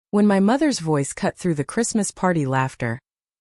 When my mother's voice cut through the Christmas party laughter,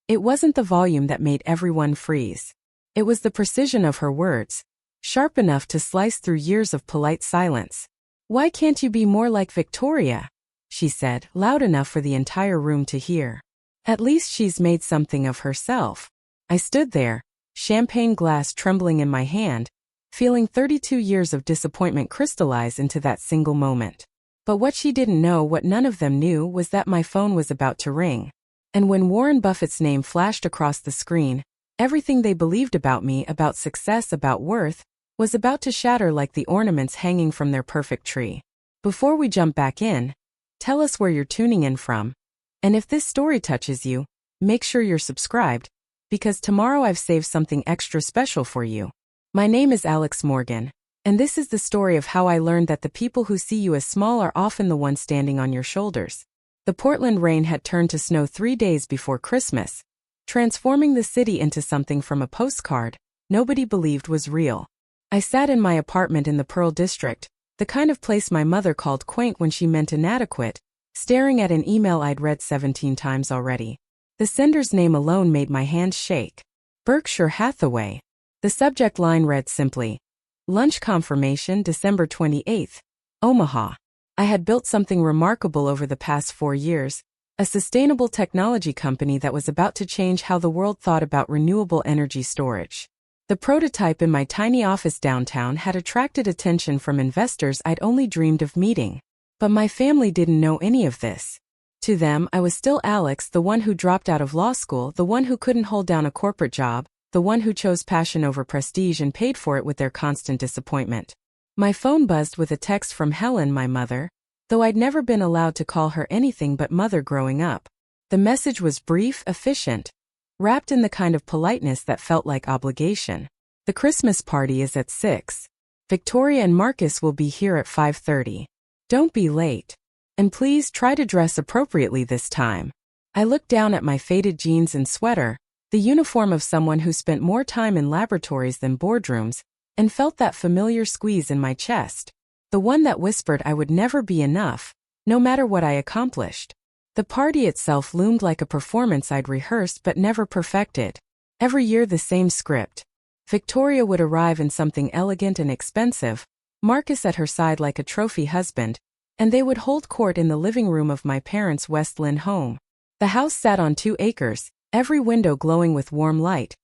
it wasn't the volume that made everyone freeze. It was the precision of her words, sharp enough to slice through years of polite silence. "Why can't you be more like Victoria?" she said, loud enough for the entire room to hear. "At least she's made something of herself." I stood there, champagne glass trembling in my hand, feeling 32 years of disappointment crystallize into that single moment. But what she didn't know, what none of them knew, was that my phone was about to ring. And when Warren Buffett's name flashed across the screen, everything they believed about me, about success, about worth, was about to shatter like the ornaments hanging from their perfect tree. Before we jump back in, tell us where you're tuning in from. And if this story touches you, make sure you're subscribed, because tomorrow I've saved something extra special for you. My name is Alex Morgan, and this is the story of how I learned that the people who see you as small are often the ones standing on your shoulders. The Portland rain had turned to snow 3 days before Christmas, transforming the city into something from a postcard nobody believed was real. I sat in my apartment in the Pearl District, the kind of place my mother called quaint when she meant inadequate, staring at an email I'd read 17 times already. The sender's name alone made my hands shake. Berkshire Hathaway. The subject line read simply, "Lunch confirmation, December 28th, Omaha." I had built something remarkable over the past 4 years, a sustainable technology company that was about to change how the world thought about renewable energy storage. The prototype in my tiny office downtown had attracted attention from investors I'd only dreamed of meeting. But my family didn't know any of this. To them, I was still Alex, the one who dropped out of law school, the one who couldn't hold down a corporate job, the one who chose passion over prestige and paid for it with their constant disappointment. My phone buzzed with a text from Helen, my mother, though I'd never been allowed to call her anything but mother growing up. The message was brief, efficient, wrapped in the kind of politeness that felt like obligation. "The Christmas party is at 6. Victoria and Marcus will be here at 5:30. Don't be late. And please try to dress appropriately this time." I looked down at my faded jeans and sweater, the uniform of someone who spent more time in laboratories than boardrooms, and felt that familiar squeeze in my chest. The one that whispered I would never be enough, no matter what I accomplished. The party itself loomed like a performance I'd rehearsed but never perfected. Every year the same script. Victoria would arrive in something elegant and expensive, Marcus at her side like a trophy husband, and they would hold court in the living room of my parents' West Lynn home. The house sat on 2 acres, every window glowing with warm light,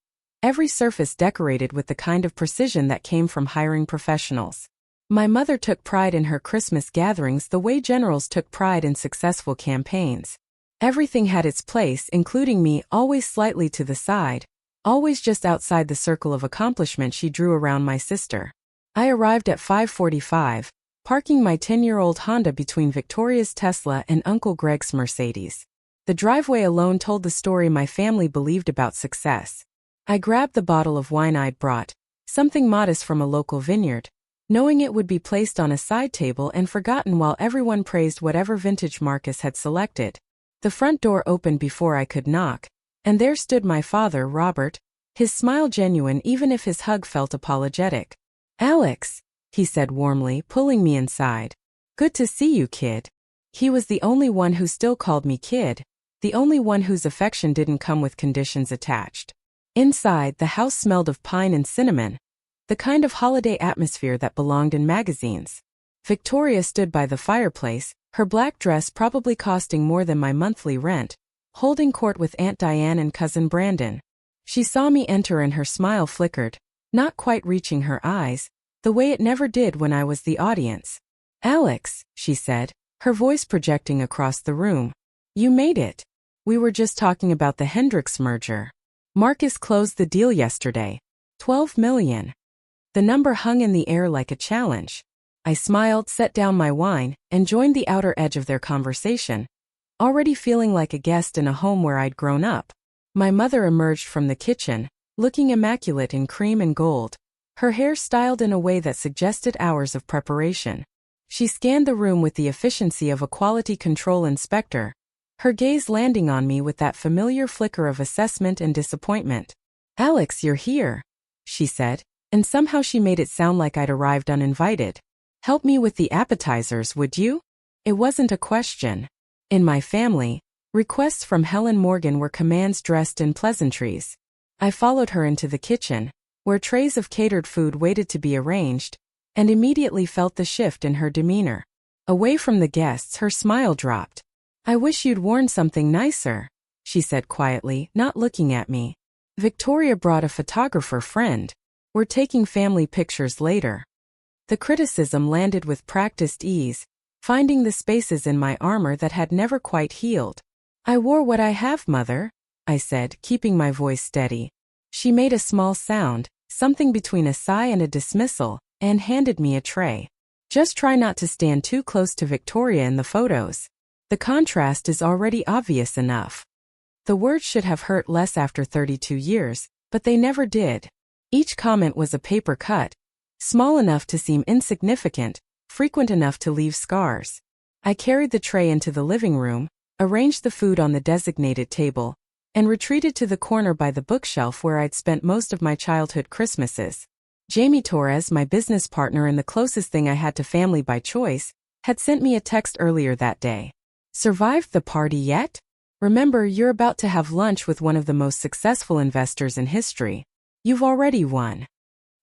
every surface decorated with the kind of precision that came from hiring professionals. My mother took pride in her Christmas gatherings the way generals took pride in successful campaigns. Everything had its place, including me, always slightly to the side, always just outside the circle of accomplishment she drew around my sister. I arrived at 5:45, parking my 10-year-old Honda between Victoria's Tesla and Uncle Greg's Mercedes. The driveway alone told the story my family believed about success. I grabbed the bottle of wine I'd brought, something modest from a local vineyard, knowing it would be placed on a side table and forgotten while everyone praised whatever vintage Marcus had selected. The front door opened before I could knock, and there stood my father, Robert, his smile genuine even if his hug felt apologetic. "Alex," he said warmly, pulling me inside. "Good to see you, kid." He was the only one who still called me kid, the only one whose affection didn't come with conditions attached. Inside, the house smelled of pine and cinnamon, the kind of holiday atmosphere that belonged in magazines. Victoria stood by the fireplace, her black dress probably costing more than my monthly rent, holding court with Aunt Diane and Cousin Brandon. She saw me enter and her smile flickered, not quite reaching her eyes, the way it never did when I was the audience. "Alex," she said, her voice projecting across the room. "You made it. We were just talking about the Hendricks merger. Marcus closed the deal yesterday. $12 million. The number hung in the air like a challenge. I smiled, set down my wine, and joined the outer edge of their conversation, already feeling like a guest in a home where I'd grown up. My mother emerged from the kitchen, looking immaculate in cream and gold, her hair styled in a way that suggested hours of preparation. She scanned the room with the efficiency of a quality control inspector, her gaze landing on me with that familiar flicker of assessment and disappointment. "Alex, you're here," she said, and somehow she made it sound like I'd arrived uninvited. "Help me with the appetizers, would you?" It wasn't a question. In my family, requests from Helen Morgan were commands dressed in pleasantries. I followed her into the kitchen, where trays of catered food waited to be arranged, and immediately felt the shift in her demeanor. Away from the guests, her smile dropped. "I wish you'd worn something nicer," she said quietly, not looking at me. "Victoria brought a photographer friend. We're taking family pictures later." The criticism landed with practiced ease, finding the spaces in my armor that had never quite healed. "I wore what I have, Mother," I said, keeping my voice steady. She made a small sound, something between a sigh and a dismissal, and handed me a tray. "Just try not to stand too close to Victoria in the photos. The contrast is already obvious enough." The words should have hurt less after 32 years, but they never did. Each comment was a paper cut, small enough to seem insignificant, frequent enough to leave scars. I carried the tray into the living room, arranged the food on the designated table, and retreated to the corner by the bookshelf where I'd spent most of my childhood Christmases. Jamie Torres, my business partner and the closest thing I had to family by choice, had sent me a text earlier that day. "Survived the party yet? Remember, you're about to have lunch with one of the most successful investors in history. You've already won."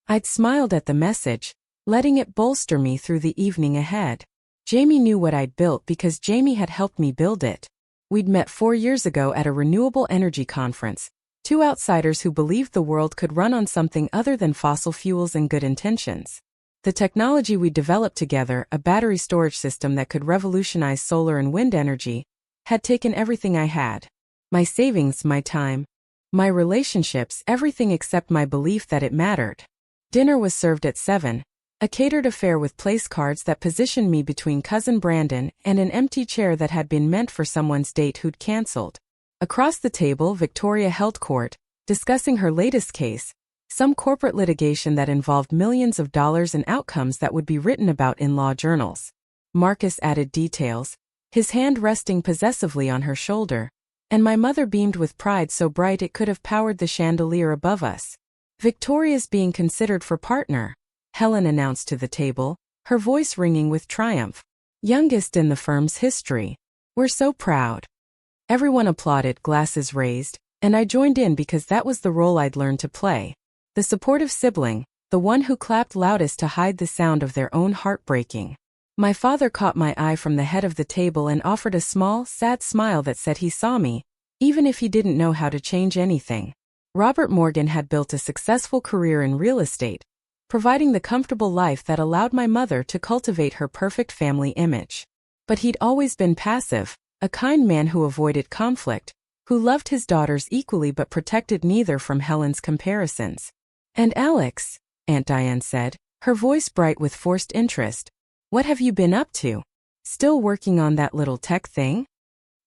I'd smiled at the message, letting it bolster me through the evening ahead. Jamie knew what I'd built because Jamie had helped me build it. We'd met 4 years ago at a renewable energy conference, two outsiders who believed the world could run on something other than fossil fuels and good intentions. The technology we developed together, a battery storage system that could revolutionize solar and wind energy, had taken everything I had. My savings, my time, my relationships, everything except my belief that it mattered. Dinner was served at 7, a catered affair with place cards that positioned me between Cousin Brandon and an empty chair that had been meant for someone's date who'd cancelled. Across the table, Victoria held court, discussing her latest case, some corporate litigation that involved millions of dollars and outcomes that would be written about in law journals. Marcus added details, his hand resting possessively on her shoulder, and my mother beamed with pride so bright it could have powered the chandelier above us. "Victoria's being considered for partner," Helen announced to the table, her voice ringing with triumph. "Youngest in the firm's history. We're so proud." Everyone applauded, glasses raised, and I joined in because that was the role I'd learned to play. The supportive sibling, the one who clapped loudest to hide the sound of their own heartbreaking. My father caught my eye from the head of the table and offered a small, sad smile that said he saw me, even if he didn't know how to change anything. Robert Morgan had built a successful career in real estate, providing the comfortable life that allowed my mother to cultivate her perfect family image. But he'd always been passive, a kind man who avoided conflict, who loved his daughters equally but protected neither from Helen's comparisons. "And Alex," Aunt Diane said, her voice bright with forced interest, "what have you been up to? Still working on that little tech thing?"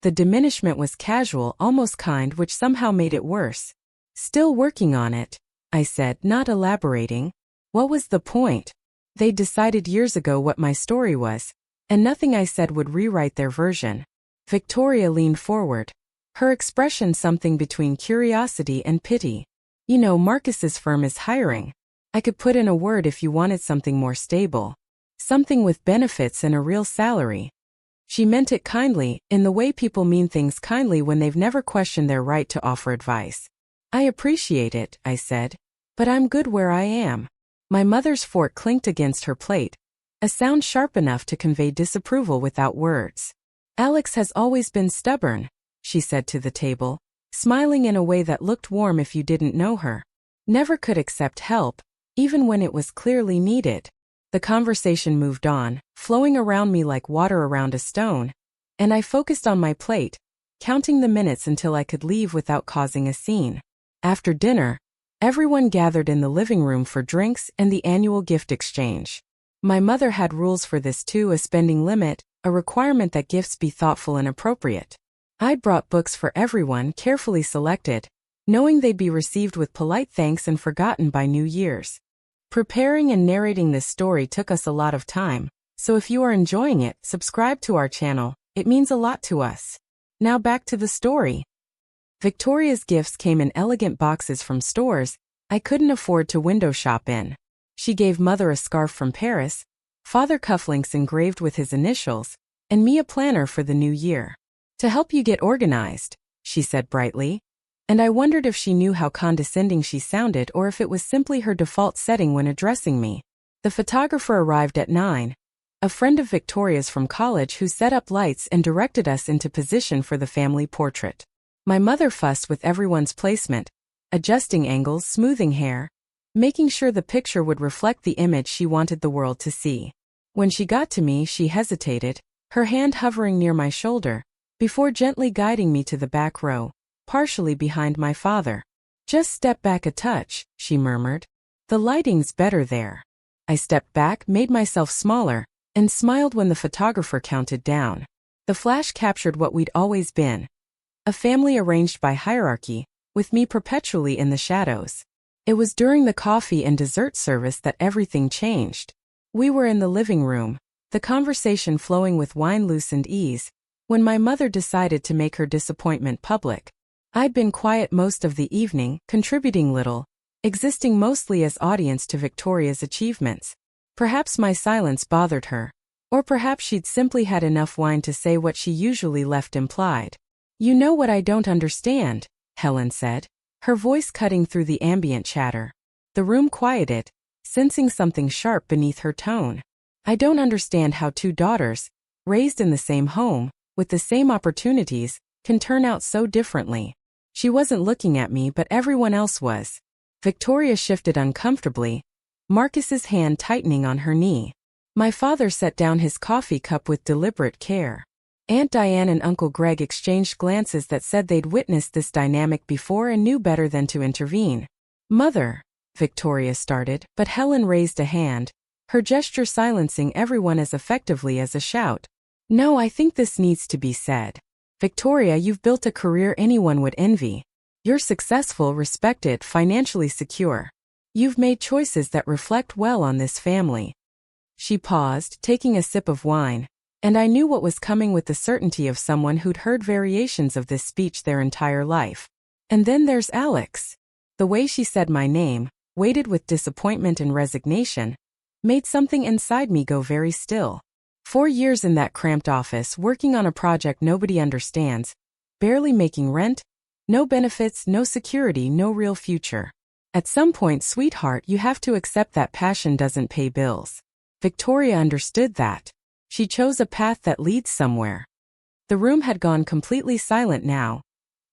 The diminishment was casual, almost kind, which somehow made it worse. "Still working on it," I said, not elaborating. What was the point? They'd decided years ago what my story was, and nothing I said would rewrite their version. Victoria leaned forward, her expression something between curiosity and pity. "You know, Marcus's firm is hiring. I could put in a word if you wanted something more stable. Something with benefits and a real salary." She meant it kindly, in the way people mean things kindly when they've never questioned their right to offer advice. "I appreciate it," I said, "but I'm good where I am." My mother's fork clinked against her plate, a sound sharp enough to convey disapproval without words. "Alex has always been stubborn," she said to the table, smiling in a way that looked warm if you didn't know her. "Never could accept help, even when it was clearly needed." The conversation moved on, flowing around me like water around a stone, and I focused on my plate, counting the minutes until I could leave without causing a scene. After dinner, everyone gathered in the living room for drinks and the annual gift exchange. My mother had rules for this too, a spending limit, a requirement that gifts be thoughtful and appropriate. I'd brought books for everyone, carefully selected, knowing they'd be received with polite thanks and forgotten by New Year's. Preparing and narrating this story took us a lot of time, so if you are enjoying it, subscribe to our channel, it means a lot to us. Now back to the story. Victoria's gifts came in elegant boxes from stores I couldn't afford to window shop in. She gave Mother a scarf from Paris, Father cufflinks engraved with his initials, and me a planner for the new year. To help you get organized, she said brightly. And I wondered if she knew how condescending she sounded or if it was simply her default setting when addressing me. The photographer arrived at 9, a friend of Victoria's from college who set up lights and directed us into position for the family portrait. My mother fussed with everyone's placement, adjusting angles, smoothing hair, making sure the picture would reflect the image she wanted the world to see. When she got to me, she hesitated, her hand hovering near my shoulder, before gently guiding me to the back row, partially behind my father. Just step back a touch, she murmured. The lighting's better there. I stepped back, made myself smaller, and smiled when the photographer counted down. The flash captured what we'd always been. A family arranged by hierarchy, with me perpetually in the shadows. It was during the coffee and dessert service that everything changed. We were in the living room, the conversation flowing with wine-loosened ease, when my mother decided to make her disappointment public. I'd been quiet most of the evening, contributing little, existing mostly as audience to Victoria's achievements. Perhaps my silence bothered her, or perhaps she'd simply had enough wine to say what she usually left implied. You know what I don't understand, Helen said, her voice cutting through the ambient chatter. The room quieted, sensing something sharp beneath her tone. I don't understand how two daughters, raised in the same home, with the same opportunities, can turn out so differently. She wasn't looking at me, but everyone else was. Victoria shifted uncomfortably, Marcus's hand tightening on her knee. My father set down his coffee cup with deliberate care. Aunt Diane and Uncle Greg exchanged glances that said they'd witnessed this dynamic before and knew better than to intervene. Mother, Victoria started, but Helen raised a hand, her gesture silencing everyone as effectively as a shout. No, I think this needs to be said. Victoria, you've built a career anyone would envy. You're successful, respected, financially secure. You've made choices that reflect well on this family. She paused, taking a sip of wine, and I knew what was coming with the certainty of someone who'd heard variations of this speech their entire life. And then there's Alex. The way she said my name, weighted with disappointment and resignation, made something inside me go very still. 4 years in that cramped office, working on a project nobody understands, barely making rent, no benefits, no security, no real future. At some point, sweetheart, you have to accept that passion doesn't pay bills. Victoria understood that. She chose a path that leads somewhere. The room had gone completely silent now,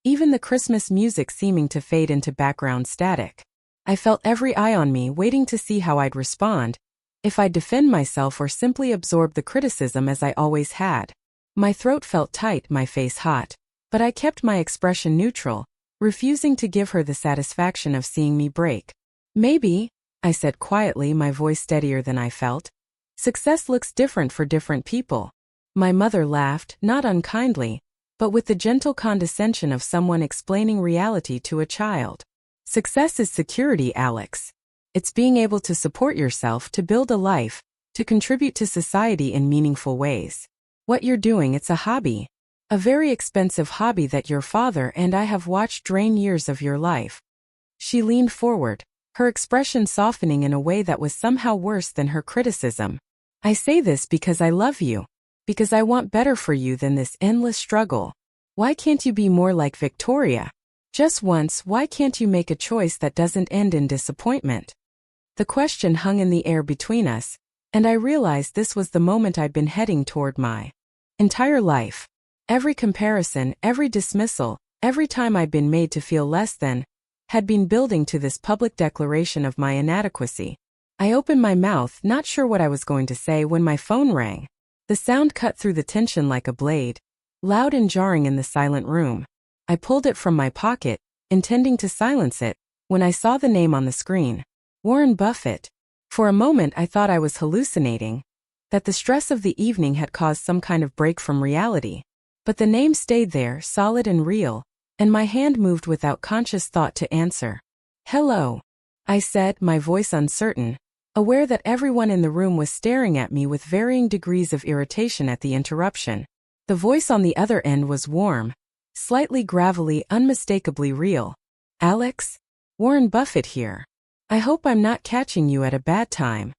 even the Christmas music seeming to fade into background static. I felt every eye on me, waiting to see how I'd respond, if I'd defend myself or simply absorb the criticism as I always had. My throat felt tight, my face hot, but I kept my expression neutral, refusing to give her the satisfaction of seeing me break. Maybe, I said quietly, my voice steadier than I felt. Success looks different for different people. My mother laughed, not unkindly, but with the gentle condescension of someone explaining reality to a child. Success is security, Alex. It's being able to support yourself, to build a life, to contribute to society in meaningful ways. What you're doing, it's a hobby. A very expensive hobby that your father and I have watched drain years of your life. She leaned forward, her expression softening in a way that was somehow worse than her criticism. I say this because I love you, because I want better for you than this endless struggle. Why can't you be more like Victoria? Just once, why can't you make a choice that doesn't end in disappointment? The question hung in the air between us, and I realized this was the moment I'd been heading toward my entire life. Every comparison, every dismissal, every time I'd been made to feel less than, had been building to this public declaration of my inadequacy. I opened my mouth, not sure what I was going to say, when my phone rang. The sound cut through the tension like a blade, loud and jarring in the silent room. I pulled it from my pocket, intending to silence it, when I saw the name on the screen. Warren Buffett. For a moment I thought I was hallucinating, that the stress of the evening had caused some kind of break from reality. But the name stayed there, solid and real, and my hand moved without conscious thought to answer. Hello, I said, my voice uncertain, aware that everyone in the room was staring at me with varying degrees of irritation at the interruption. The voice on the other end was warm, slightly gravelly, unmistakably real. Alex? Warren Buffett here. I hope I'm not catching you at a bad time.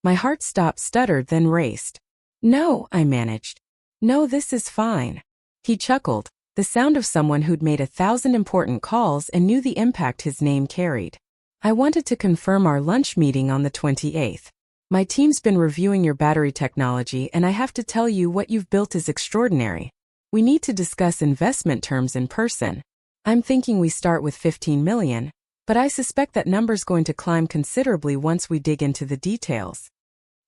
My heart stopped, stuttered, then raced. No, I managed. No, this is fine. He chuckled, the sound of someone who'd made 1,000 important calls and knew the impact his name carried. I wanted to confirm our lunch meeting on the 28th. My team's been reviewing your battery technology and I have to tell you what you've built is extraordinary. We need to discuss investment terms in person. I'm thinking we start with 15 million, but I suspect that number's going to climb considerably once we dig into the details.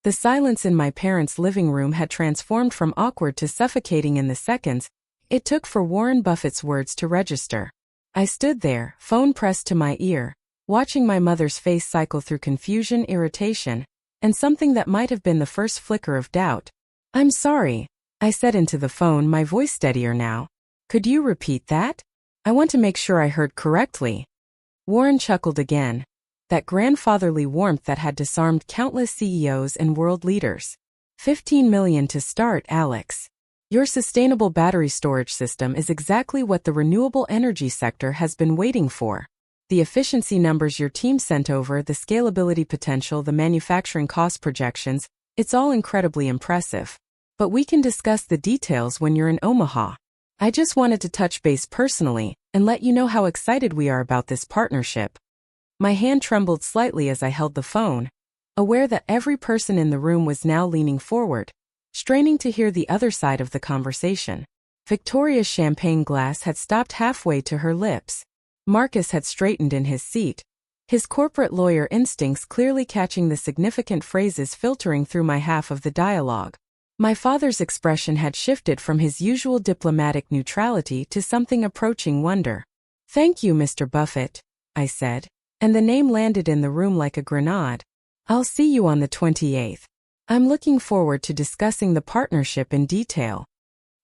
The silence in my parents' living room had transformed from awkward to suffocating in the seconds it took for Warren Buffett's words to register. I stood there, phone pressed to my ear, watching my mother's face cycle through confusion, irritation, and something that might have been the first flicker of doubt. "I'm sorry," I said into the phone, my voice steadier now. "Could you repeat that? I want to make sure I heard correctly." Warren chuckled again. That grandfatherly warmth that had disarmed countless CEOs and world leaders. 15 million to start, Alex. Your sustainable battery storage system is exactly what the renewable energy sector has been waiting for. The efficiency numbers your team sent over, the scalability potential, the manufacturing cost projections, it's all incredibly impressive. But we can discuss the details when you're in Omaha. I just wanted to touch base personally and let you know how excited we are about this partnership. My hand trembled slightly as I held the phone, aware that every person in the room was now leaning forward, straining to hear the other side of the conversation. Victoria's champagne glass had stopped halfway to her lips. Marcus had straightened in his seat, his corporate lawyer instincts clearly catching the significant phrases filtering through my half of the dialogue. My father's expression had shifted from his usual diplomatic neutrality to something approaching wonder. "Thank you, Mr. Buffett," I said, and the name landed in the room like a grenade. "I'll see you on the 28th. I'm looking forward to discussing the partnership in detail."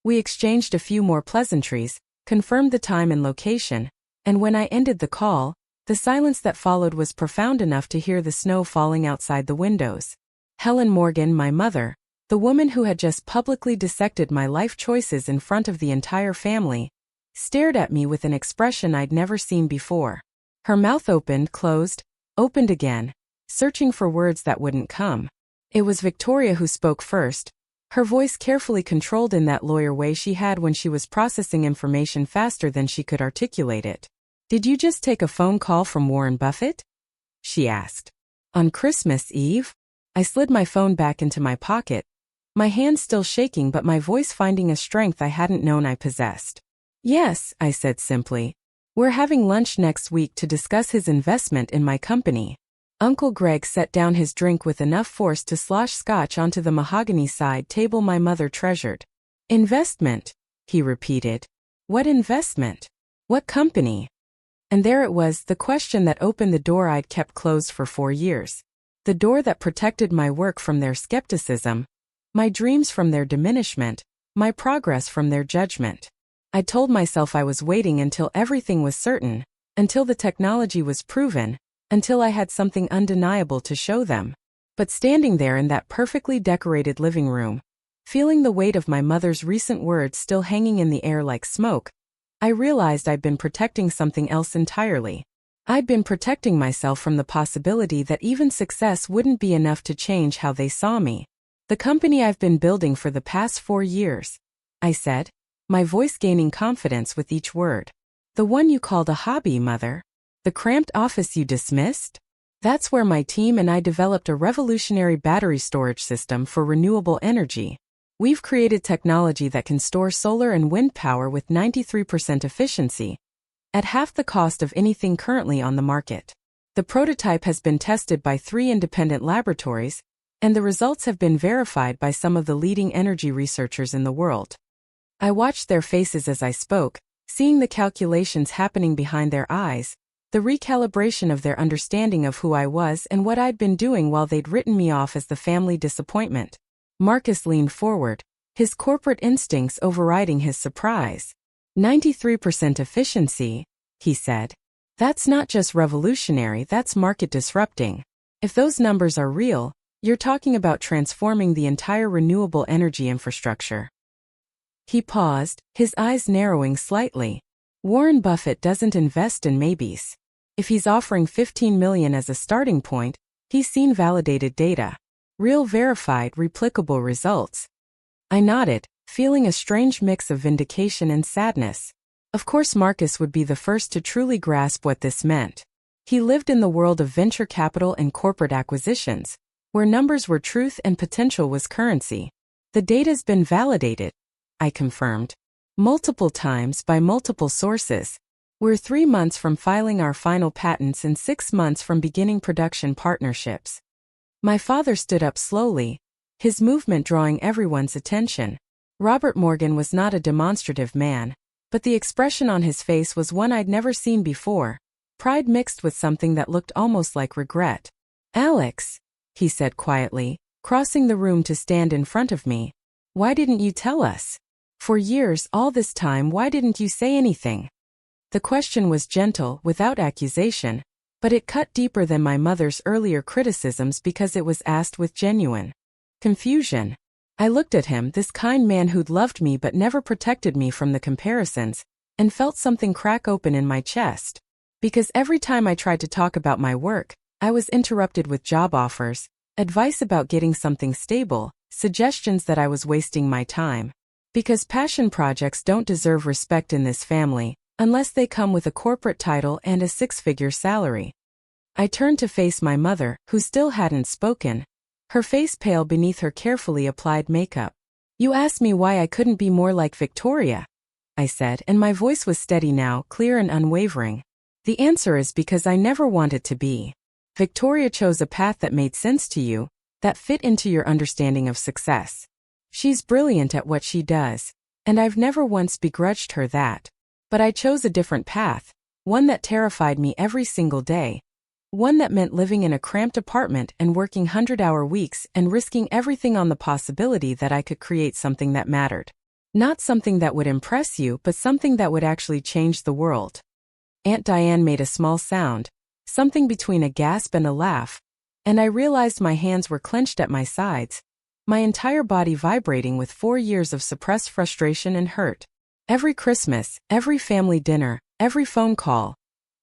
We exchanged a few more pleasantries, confirmed the time and location, and when I ended the call, the silence that followed was profound enough to hear the snow falling outside the windows. Helen Morgan, my mother, the woman who had just publicly dissected my life choices in front of the entire family, stared at me with an expression I'd never seen before. Her mouth opened, closed, opened again, searching for words that wouldn't come. It was Victoria who spoke first, her voice carefully controlled in that lawyer way she had when she was processing information faster than she could articulate it. "Did you just take a phone call from Warren Buffett?" she asked. "On Christmas Eve?" I slid my phone back into my pocket, my hand still shaking but my voice finding a strength I hadn't known I possessed. "Yes," I said simply. "We're having lunch next week to discuss his investment in my company." Uncle Greg set down his drink with enough force to slosh scotch onto the mahogany side table my mother treasured. "Investment," he repeated. "What investment? What company?" And there it was, the question that opened the door I'd kept closed for 4 years. The door that protected my work from their skepticism, my dreams from their diminishment, my progress from their judgment. I told myself I was waiting until everything was certain, until the technology was proven, until I had something undeniable to show them. But standing there in that perfectly decorated living room, feeling the weight of my mother's recent words still hanging in the air like smoke, I realized I'd been protecting something else entirely. I'd been protecting myself from the possibility that even success wouldn't be enough to change how they saw me. "The company I've been building for the past 4 years," I said, my voice gaining confidence with each word. "The one you called a hobby, Mother? The cramped office you dismissed? That's where my team and I developed a revolutionary battery storage system for renewable energy. We've created technology that can store solar and wind power with 93% efficiency, at half the cost of anything currently on the market. The prototype has been tested by 3 independent laboratories, and the results have been verified by some of the leading energy researchers in the world." I watched their faces as I spoke, seeing the calculations happening behind their eyes, the recalibration of their understanding of who I was and what I'd been doing while they'd written me off as the family disappointment. Marcus leaned forward, his corporate instincts overriding his surprise. 93% efficiency, he said. "That's not just revolutionary, that's market disrupting. If those numbers are real, you're talking about transforming the entire renewable energy infrastructure." He paused, his eyes narrowing slightly. "Warren Buffett doesn't invest in maybes. If he's offering 15 million as a starting point, he's seen validated data. Real verified, replicable results." I nodded, feeling a strange mix of vindication and sadness. Of course, Marcus would be the first to truly grasp what this meant. He lived in the world of venture capital and corporate acquisitions, where numbers were truth and potential was currency. The data's been validated, I confirmed, multiple times by multiple sources. We're 3 months from filing our final patents and 6 months from beginning production partnerships. My father stood up slowly, his movement drawing everyone's attention. Robert Morgan was not a demonstrative man, but the expression on his face was one I'd never seen before, pride mixed with something that looked almost like regret. "Alex," he said quietly, crossing the room to stand in front of me, "why didn't you tell us? For years, all this time, why didn't you say anything?" The question was gentle, without accusation, but it cut deeper than my mother's earlier criticisms because it was asked with genuine confusion. I looked at him, this kind man who'd loved me but never protected me from the comparisons, and felt something crack open in my chest. Because every time I tried to talk about my work, I was interrupted with job offers, advice about getting something stable, suggestions that I was wasting my time. Because passion projects don't deserve respect in this family, unless they come with a corporate title and a 6-figure salary. I turned to face my mother, who still hadn't spoken, her face pale beneath her carefully applied makeup. "You asked me why I couldn't be more like Victoria," I said, and my voice was steady now, clear and unwavering. "The answer is because I never wanted to be. Victoria chose a path that made sense to you, that fit into your understanding of success. She's brilliant at what she does, and I've never once begrudged her that. But I chose a different path, one that terrified me every single day. One that meant living in a cramped apartment and working 100-hour weeks and risking everything on the possibility that I could create something that mattered. Not something that would impress you, but something that would actually change the world." Aunt Diane made a small sound, something between a gasp and a laugh, and I realized my hands were clenched at my sides, my entire body vibrating with 4 years of suppressed frustration and hurt. Every Christmas, every family dinner, every phone call,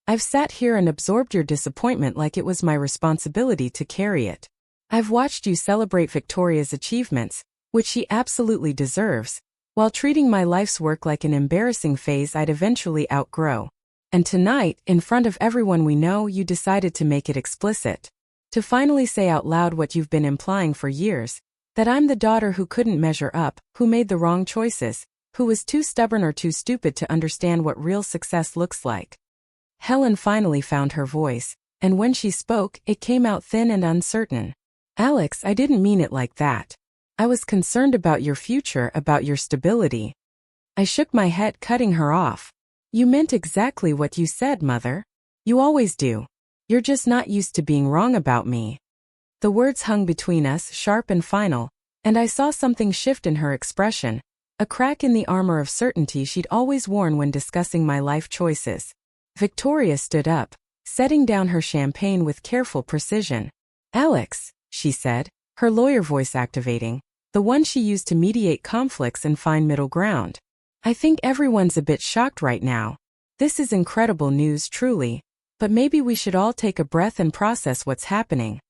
I've sat here and absorbed your disappointment like it was my responsibility to carry it. I've watched you celebrate Victoria's achievements, which she absolutely deserves, while treating my life's work like an embarrassing phase I'd eventually outgrow. And tonight, in front of everyone we know, you decided to make it explicit. To finally say out loud what you've been implying for years, that I'm the daughter who couldn't measure up, who made the wrong choices, who was too stubborn or too stupid to understand what real success looks like. Helen finally found her voice, and when she spoke, it came out thin and uncertain. "Alex, I didn't mean it like that. I was concerned about your future, about your stability." I shook my head, cutting her off. "You meant exactly what you said, Mother. You always do. You're just not used to being wrong about me." The words hung between us, sharp and final, and I saw something shift in her expression, a crack in the armor of certainty she'd always worn when discussing my life choices. Victoria stood up, setting down her champagne with careful precision. "Alex," she said, her lawyer voice activating, the one she used to mediate conflicts and find middle ground. "I think everyone's a bit shocked right now. This is incredible news, truly, but maybe we should all take a breath and process what's happening."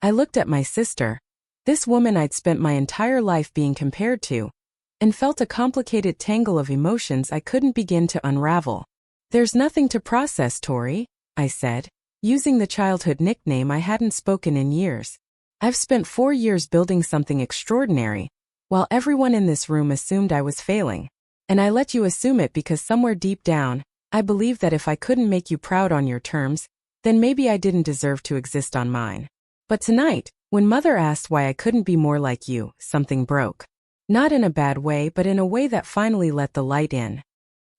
I looked at my sister, this woman I'd spent my entire life being compared to, and felt a complicated tangle of emotions I couldn't begin to unravel. "There's nothing to process, Tori," I said, using the childhood nickname I hadn't spoken in years. "I've spent 4 years building something extraordinary, while everyone in this room assumed I was failing. And I let you assume it because somewhere deep down, I believed that if I couldn't make you proud on your terms, then maybe I didn't deserve to exist on mine. But tonight, when Mother asked why I couldn't be more like you, something broke. Not in a bad way, but in a way that finally let the light in."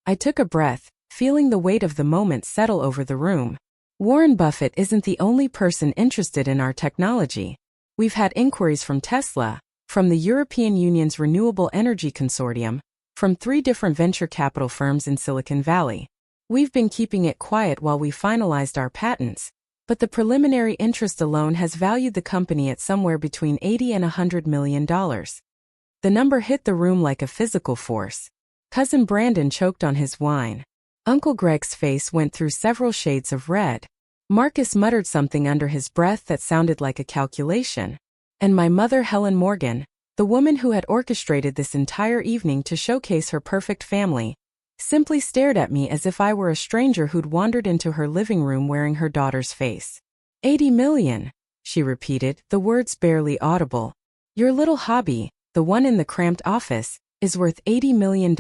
I took a breath, feeling the weight of the moment settle over the room. Warren Buffett isn't the only person interested in our technology. We've had inquiries from Tesla, from the European Union's Renewable Energy Consortium, from 3 different venture capital firms in Silicon Valley. We've been keeping it quiet while we finalized our patents, but the preliminary interest alone has valued the company at somewhere between $80 and $100 million. The number hit the room like a physical force. Cousin Brandon choked on his wine. Uncle Greg's face went through several shades of red. Marcus muttered something under his breath that sounded like a calculation. And my mother, Helen Morgan, the woman who had orchestrated this entire evening to showcase her perfect family, simply stared at me as if I were a stranger who'd wandered into her living room wearing her daughter's face. 80 million, she repeated, the words barely audible. Your little hobby, the one in the cramped office, is worth $80 million?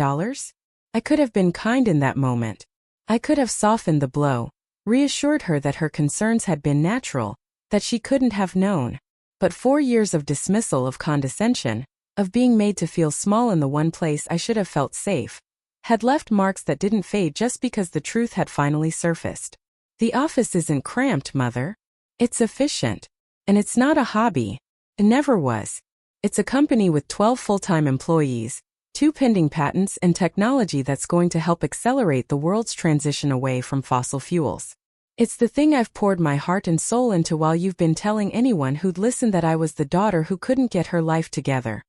I could have been kind in that moment. I could have softened the blow, reassured her that her concerns had been natural, that she couldn't have known. But 4 years of dismissal, of condescension, of being made to feel small in the one place I should have felt safe, had left marks that didn't fade just because the truth had finally surfaced. The office isn't cramped, Mother. It's efficient. And it's not a hobby. It never was. It's a company with 12 full-time employees, 2 pending patents, and technology that's going to help accelerate the world's transition away from fossil fuels. It's the thing I've poured my heart and soul into while you've been telling anyone who'd listen that I was the daughter who couldn't get her life together.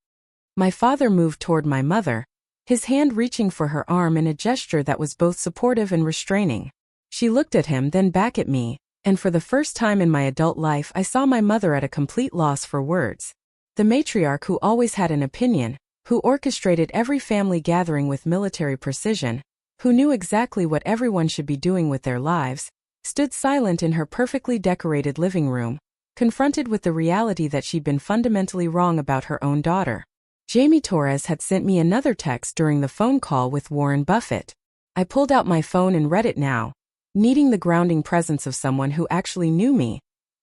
My father moved toward my mother, his hand reaching for her arm in a gesture that was both supportive and restraining. She looked at him, then back at me, and for the first time in my adult life I saw my mother at a complete loss for words. The matriarch who always had an opinion, who orchestrated every family gathering with military precision, who knew exactly what everyone should be doing with their lives, stood silent in her perfectly decorated living room, confronted with the reality that she'd been fundamentally wrong about her own daughter. Jamie Torres had sent me another text during the phone call with Warren Buffett. I pulled out my phone and read it now, needing the grounding presence of someone who actually knew me,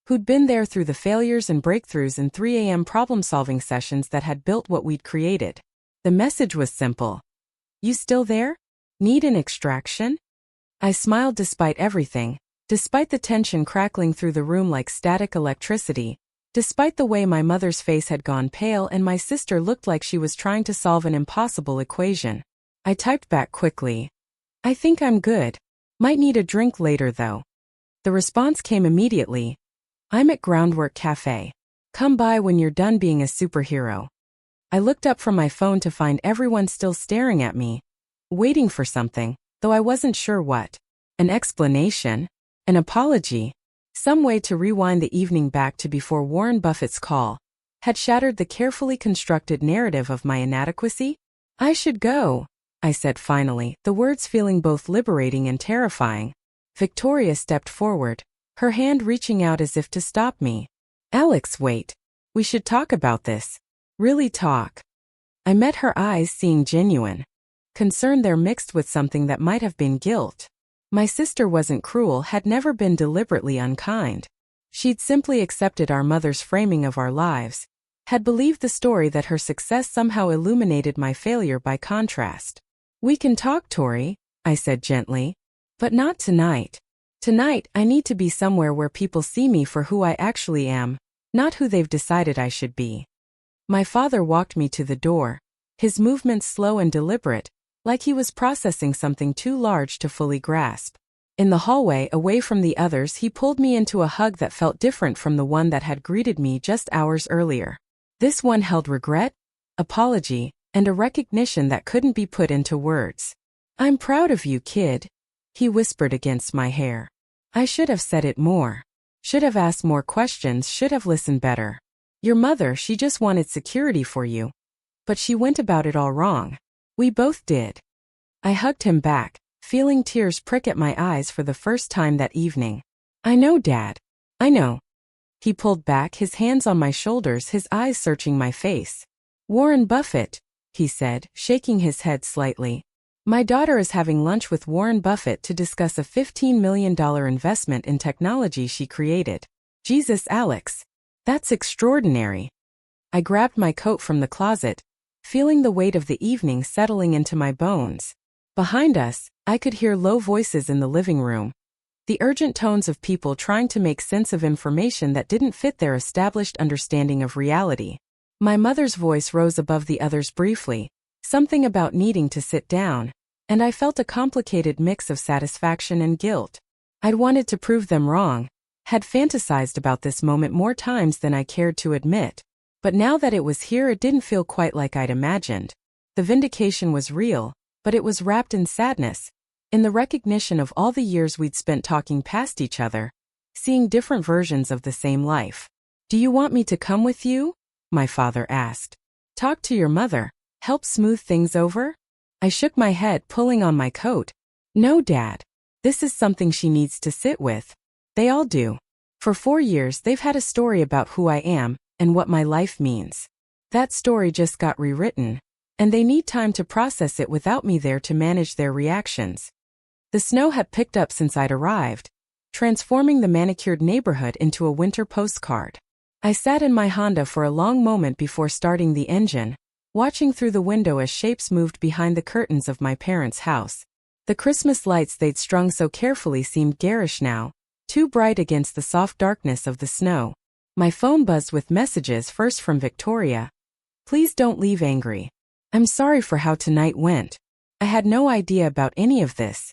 who'd been there through the failures and breakthroughs in 3 a.m. problem-solving sessions that had built what we'd created. The message was simple. You still there? Need an extraction? I smiled despite everything, despite the tension crackling through the room like static electricity, despite the way my mother's face had gone pale and my sister looked like she was trying to solve an impossible equation. I typed back quickly. I think I'm good. Might need a drink later though. The response came immediately. I'm at Groundwork Cafe. Come by when you're done being a superhero. I looked up from my phone to find everyone still staring at me, waiting for something, though I wasn't sure what. An explanation? An apology? Some way to rewind the evening back to before Warren Buffett's call had shattered the carefully constructed narrative of my inadequacy? I should go, I said finally, the words feeling both liberating and terrifying. Victoria stepped forward, her hand reaching out as if to stop me. Alex, wait. We should talk about this. Really talk. I met her eyes, seeing genuine concern there mixed with something that might have been guilt. My sister wasn't cruel, had never been deliberately unkind. She'd simply accepted our mother's framing of our lives, had believed the story that her success somehow illuminated my failure by contrast. We can talk, Tori, I said gently. But not tonight. Tonight, I need to be somewhere where people see me for who I actually am, not who they've decided I should be. My father walked me to the door, his movements slow and deliberate, like he was processing something too large to fully grasp. In the hallway, away from the others, he pulled me into a hug that felt different from the one that had greeted me just hours earlier. This one held regret, apology, and a recognition that couldn't be put into words. I'm proud of you, kid, he whispered against my hair. I should have said it more. Should have asked more questions, should have listened better. Your mother, she just wanted security for you. But she went about it all wrong. We both did. I hugged him back, feeling tears prick at my eyes for the first time that evening. I know, Dad. I know. He pulled back, his hands on my shoulders, his eyes searching my face. Warren Buffett, he said, shaking his head slightly. My daughter is having lunch with Warren Buffett to discuss a $15 million investment in technology she created. Jesus, Alex. That's extraordinary. I grabbed my coat from the closet, feeling the weight of the evening settling into my bones. Behind us, I could hear low voices in the living room, the urgent tones of people trying to make sense of information that didn't fit their established understanding of reality. My mother's voice rose above the others briefly, something about needing to sit down, and I felt a complicated mix of satisfaction and guilt. I'd wanted to prove them wrong, had fantasized about this moment more times than I cared to admit, but now that it was here, it didn't feel quite like I'd imagined. The vindication was real, but it was wrapped in sadness, in the recognition of all the years we'd spent talking past each other, seeing different versions of the same life. Do you want me to come with you? My father asked. Talk to your mother. Help smooth things over? I shook my head, pulling on my coat. No, Dad. This is something she needs to sit with. They all do. For 4 years, they've had a story about who I am and what my life means. That story just got rewritten, and they need time to process it without me there to manage their reactions. The snow had picked up since I'd arrived, transforming the manicured neighborhood into a winter postcard. I sat in my Honda for a long moment before starting the engine, watching through the window as shapes moved behind the curtains of my parents' house. The Christmas lights they'd strung so carefully seemed garish now, too bright against the soft darkness of the snow. My phone buzzed with messages, first from Victoria. Please don't leave angry. I'm sorry for how tonight went. I had no idea about any of this.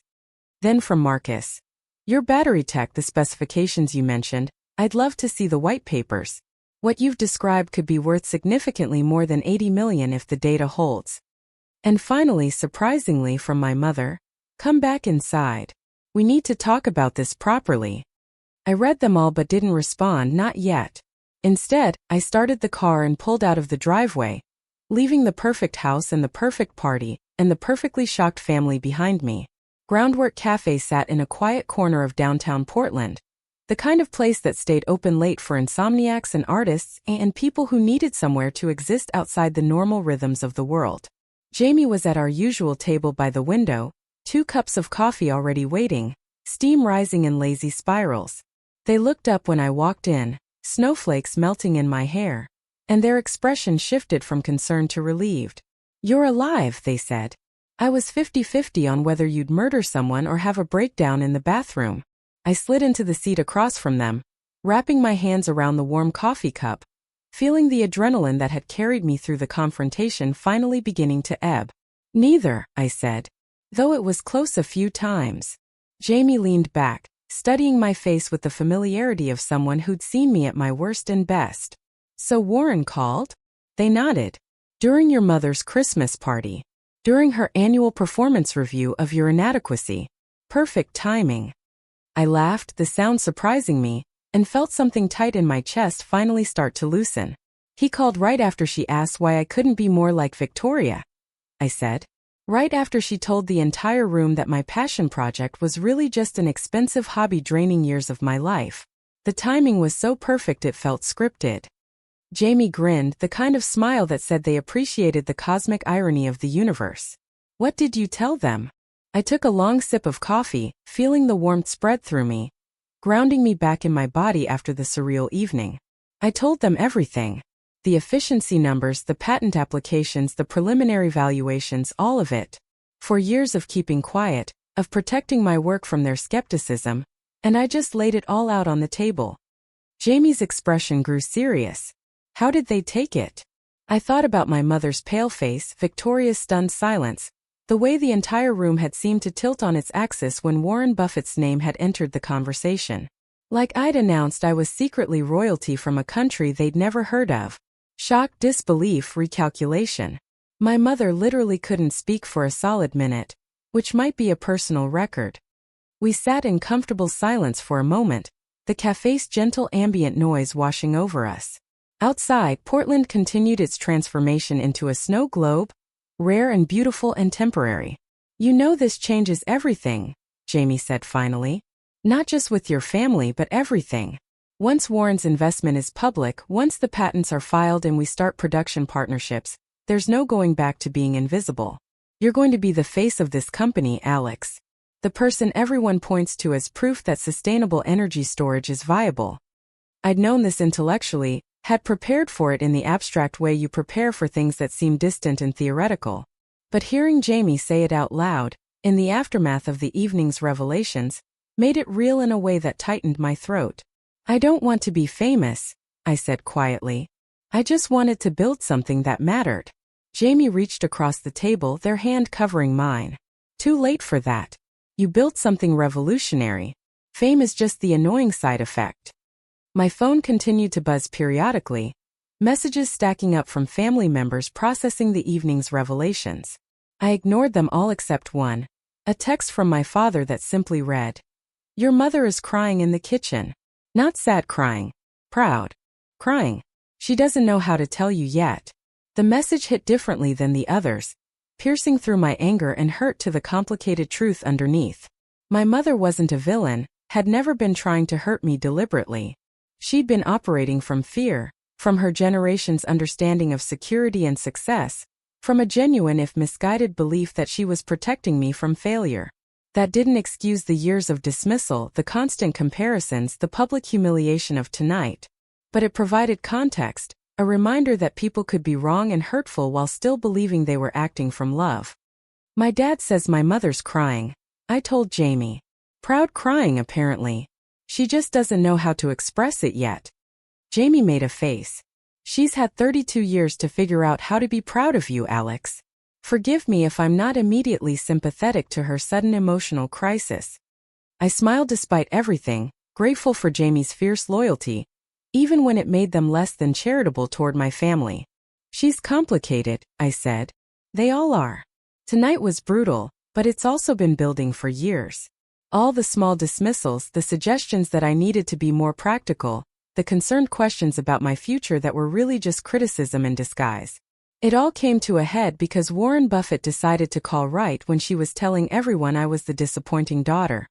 Then from Marcus. Your battery tech, the specifications you mentioned, I'd love to see the white papers. What you've described could be worth significantly more than 80 million if the data holds. And finally, surprisingly, from my mother, come back inside. We need to talk about this properly. I read them all but didn't respond, not yet. Instead, I started the car and pulled out of the driveway, leaving the perfect house and the perfect party, and the perfectly shocked family behind me. Groundwork Cafe sat in a quiet corner of downtown Portland, the kind of place that stayed open late for insomniacs and artists and people who needed somewhere to exist outside the normal rhythms of the world. Jamie was at our usual table by the window, 2 cups of coffee already waiting, steam rising in lazy spirals. They looked up when I walked in, snowflakes melting in my hair, and their expression shifted from concern to relieved. You're alive, they said. I was 50-50 on whether you'd murder someone or have a breakdown in the bathroom. I slid into the seat across from them, wrapping my hands around the warm coffee cup, feeling the adrenaline that had carried me through the confrontation finally beginning to ebb. Neither, I said, though it was close a few times. Jamie leaned back, studying my face with the familiarity of someone who'd seen me at my worst and best. So Warren called? They nodded. During your mother's Christmas party. During her annual performance review of your inadequacy. Perfect timing. I laughed, the sound surprising me, and felt something tight in my chest finally start to loosen. He called right after she asked why I couldn't be more like Victoria. I said. Right after she told the entire room that my passion project was really just an expensive hobby draining years of my life. The timing was so perfect it felt scripted. Jamie grinned, the kind of smile that said they appreciated the cosmic irony of the universe. What did you tell them? I took a long sip of coffee, feeling the warmth spread through me, grounding me back in my body after the surreal evening. I told them everything. The efficiency numbers, the patent applications, the preliminary valuations, all of it. For years of keeping quiet, of protecting my work from their skepticism, and I just laid it all out on the table. Jamie's expression grew serious. How did they take it? I thought about my mother's pale face, Victoria's stunned silence, the way the entire room had seemed to tilt on its axis when Warren Buffett's name had entered the conversation. Like I'd announced I was secretly royalty from a country they'd never heard of. Shock, disbelief, recalculation. My mother literally couldn't speak for a solid minute, which might be a personal record. We sat in comfortable silence for a moment, the cafe's gentle ambient noise washing over us. Outside, Portland continued its transformation into a snow globe, rare and beautiful and temporary. You know this changes everything, Jamie said finally. Not just with your family but everything. Once Warren's investment is public, once the patents are filed and we start production partnerships, there's no going back to being invisible. You're going to be the face of this company, Alex. The person everyone points to as proof that sustainable energy storage is viable. I'd known this intellectually, had prepared for it in the abstract way you prepare for things that seem distant and theoretical. But hearing Jamie say it out loud, in the aftermath of the evening's revelations, made it real in a way that tightened my throat. I don't want to be famous, I said quietly. I just wanted to build something that mattered. Jamie reached across the table, their hand covering mine. Too late for that. You built something revolutionary. Fame is just the annoying side effect. My phone continued to buzz periodically, messages stacking up from family members processing the evening's revelations. I ignored them all except one, a text from my father that simply read, "Your mother is crying in the kitchen. Not sad crying, proud crying. She doesn't know how to tell you yet." The message hit differently than the others, piercing through my anger and hurt to the complicated truth underneath. My mother wasn't a villain, had never been trying to hurt me deliberately. She'd been operating from fear, from her generation's understanding of security and success, from a genuine if misguided belief that she was protecting me from failure. That didn't excuse the years of dismissal, the constant comparisons, the public humiliation of tonight. But it provided context, a reminder that people could be wrong and hurtful while still believing they were acting from love. My dad says my mother's crying, I told Jamie. Proud crying apparently. She just doesn't know how to express it yet. Jamie made a face. She's had 32 years to figure out how to be proud of you, Alex. Forgive me if I'm not immediately sympathetic to her sudden emotional crisis. I smiled despite everything, grateful for Jamie's fierce loyalty, even when it made them less than charitable toward my family. She's complicated, I said. They all are. Tonight was brutal, but it's also been building for years. All the small dismissals, the suggestions that I needed to be more practical, the concerned questions about my future that were really just criticism in disguise. It all came to a head because Warren Buffett decided to call right when she was telling everyone I was the disappointing daughter.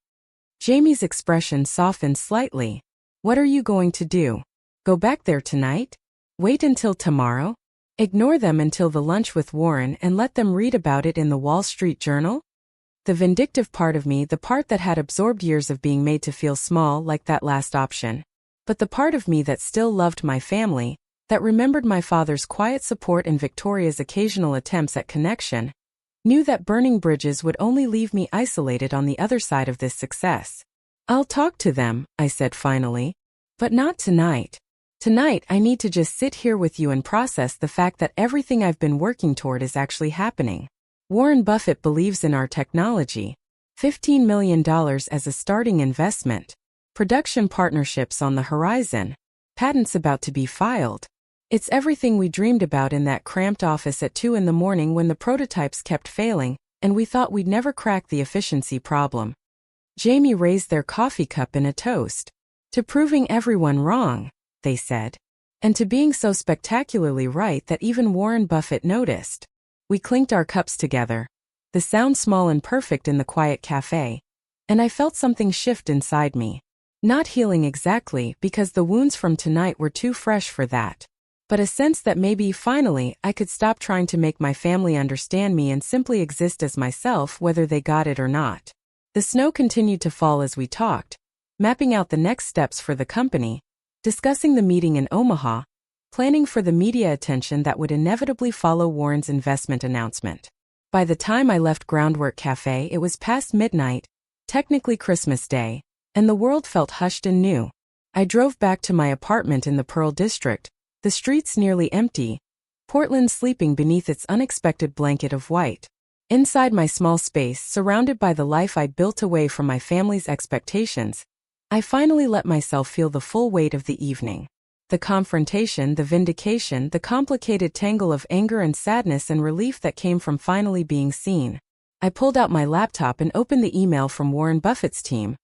Jamie's expression softened slightly. What are you going to do? Go back there tonight? Wait until tomorrow? Ignore them until the lunch with Warren and let them read about it in the Wall Street Journal? The vindictive part of me, the part that had absorbed years of being made to feel small, like that last option. But the part of me that still loved my family, that remembered my father's quiet support and Victoria's occasional attempts at connection, knew that burning bridges would only leave me isolated on the other side of this success. I'll talk to them, I said finally. But not tonight. Tonight I need to just sit here with you and process the fact that everything I've been working toward is actually happening. Warren Buffett believes in our technology. $15 million as a starting investment. Production partnerships on the horizon. Patents about to be filed. It's everything we dreamed about in that cramped office at 2 a.m. when the prototypes kept failing, and we thought we'd never crack the efficiency problem. Jamie raised their coffee cup in a toast. To proving everyone wrong, they said. And to being so spectacularly right that even Warren Buffett noticed. We clinked our cups together. The sound small and perfect in the quiet cafe. And I felt something shift inside me. Not healing exactly because the wounds from tonight were too fresh for that. But a sense that maybe, finally, I could stop trying to make my family understand me and simply exist as myself whether they got it or not. The snow continued to fall as we talked, mapping out the next steps for the company, discussing the meeting in Omaha, planning for the media attention that would inevitably follow Warren's investment announcement. By the time I left Groundwork Cafe, it was past midnight, technically Christmas Day, and the world felt hushed and new. I drove back to my apartment in the Pearl District, the streets nearly empty, Portland sleeping beneath its unexpected blanket of white. Inside my small space, surrounded by the life I'd built away from my family's expectations, I finally let myself feel the full weight of the evening. The confrontation, the vindication, the complicated tangle of anger and sadness and relief that came from finally being seen. I pulled out my laptop and opened the email from Warren Buffett's team,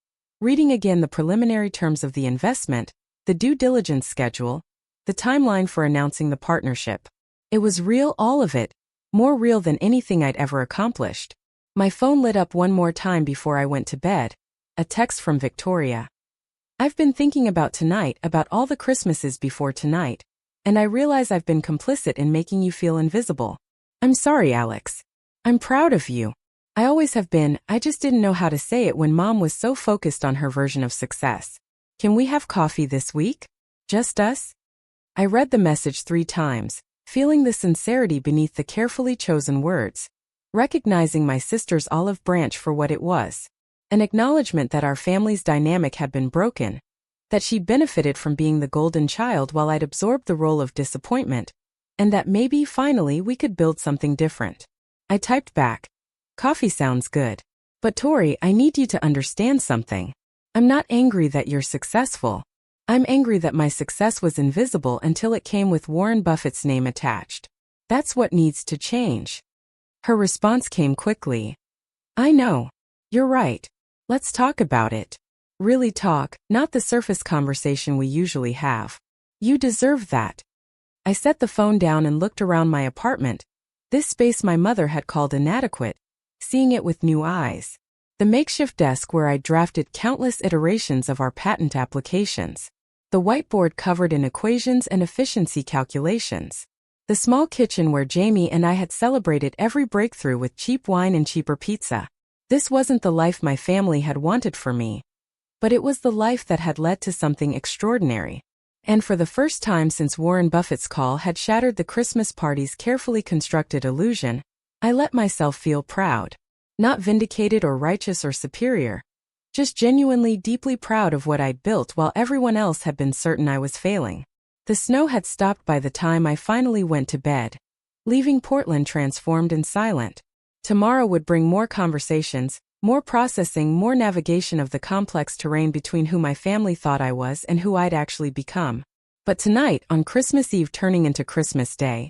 reading again the preliminary terms of the investment, the due diligence schedule, the timeline for announcing the partnership. It was real, all of it, more real than anything I'd ever accomplished. My phone lit up one more time before I went to bed. A text from Victoria. I've been thinking about tonight, about all the Christmases before tonight, and I realize I've been complicit in making you feel invisible. I'm sorry, Alex. I'm proud of you. I always have been, I just didn't know how to say it when Mom was so focused on her version of success. Can we have coffee this week? Just us? I read the message 3 times, feeling the sincerity beneath the carefully chosen words, recognizing my sister's olive branch for what it was. An acknowledgement that our family's dynamic had been broken, that she benefited from being the golden child while I'd absorbed the role of disappointment, and that maybe, finally, we could build something different. I typed back, coffee sounds good. But Tori, I need you to understand something. I'm not angry that you're successful. I'm angry that my success was invisible until it came with Warren Buffett's name attached. That's what needs to change. Her response came quickly. I know. You're right. Let's talk about it. Really talk, not the surface conversation we usually have. You deserve that. I set the phone down and looked around my apartment, this space my mother had called inadequate, seeing it with new eyes. The makeshift desk where I'd drafted countless iterations of our patent applications. The whiteboard covered in equations and efficiency calculations. The small kitchen where Jamie and I had celebrated every breakthrough with cheap wine and cheaper pizza. This wasn't the life my family had wanted for me. But it was the life that had led to something extraordinary. And for the first time since Warren Buffett's call had shattered the Christmas party's carefully constructed illusion, I let myself feel proud. Not vindicated or righteous or superior. Just genuinely deeply proud of what I'd built while everyone else had been certain I was failing. The snow had stopped by the time I finally went to bed, leaving Portland transformed and silent. Tomorrow would bring more conversations, more processing, more navigation of the complex terrain between who my family thought I was and who I'd actually become. But tonight, on Christmas Eve turning into Christmas Day,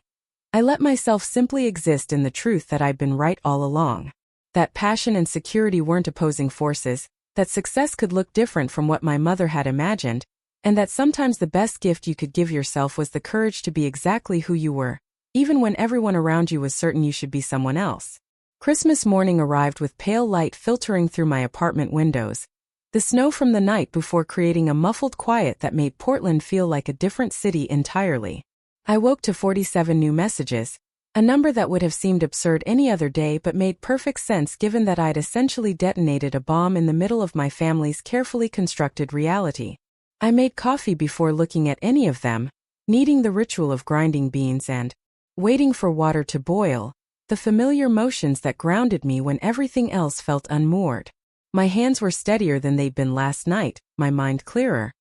I let myself simply exist in the truth that I'd been right all along. That passion and security weren't opposing forces, that success could look different from what my mother had imagined, and that sometimes the best gift you could give yourself was the courage to be exactly who you were, even when everyone around you was certain you should be someone else. Christmas morning arrived with pale light filtering through my apartment windows, the snow from the night before creating a muffled quiet that made Portland feel like a different city entirely. I woke to 47 new messages, a number that would have seemed absurd any other day but made perfect sense given that I'd essentially detonated a bomb in the middle of my family's carefully constructed reality. I made coffee before looking at any of them, needing the ritual of grinding beans and waiting for water to boil, the familiar motions that grounded me when everything else felt unmoored. My hands were steadier than they'd been last night, my mind clearer.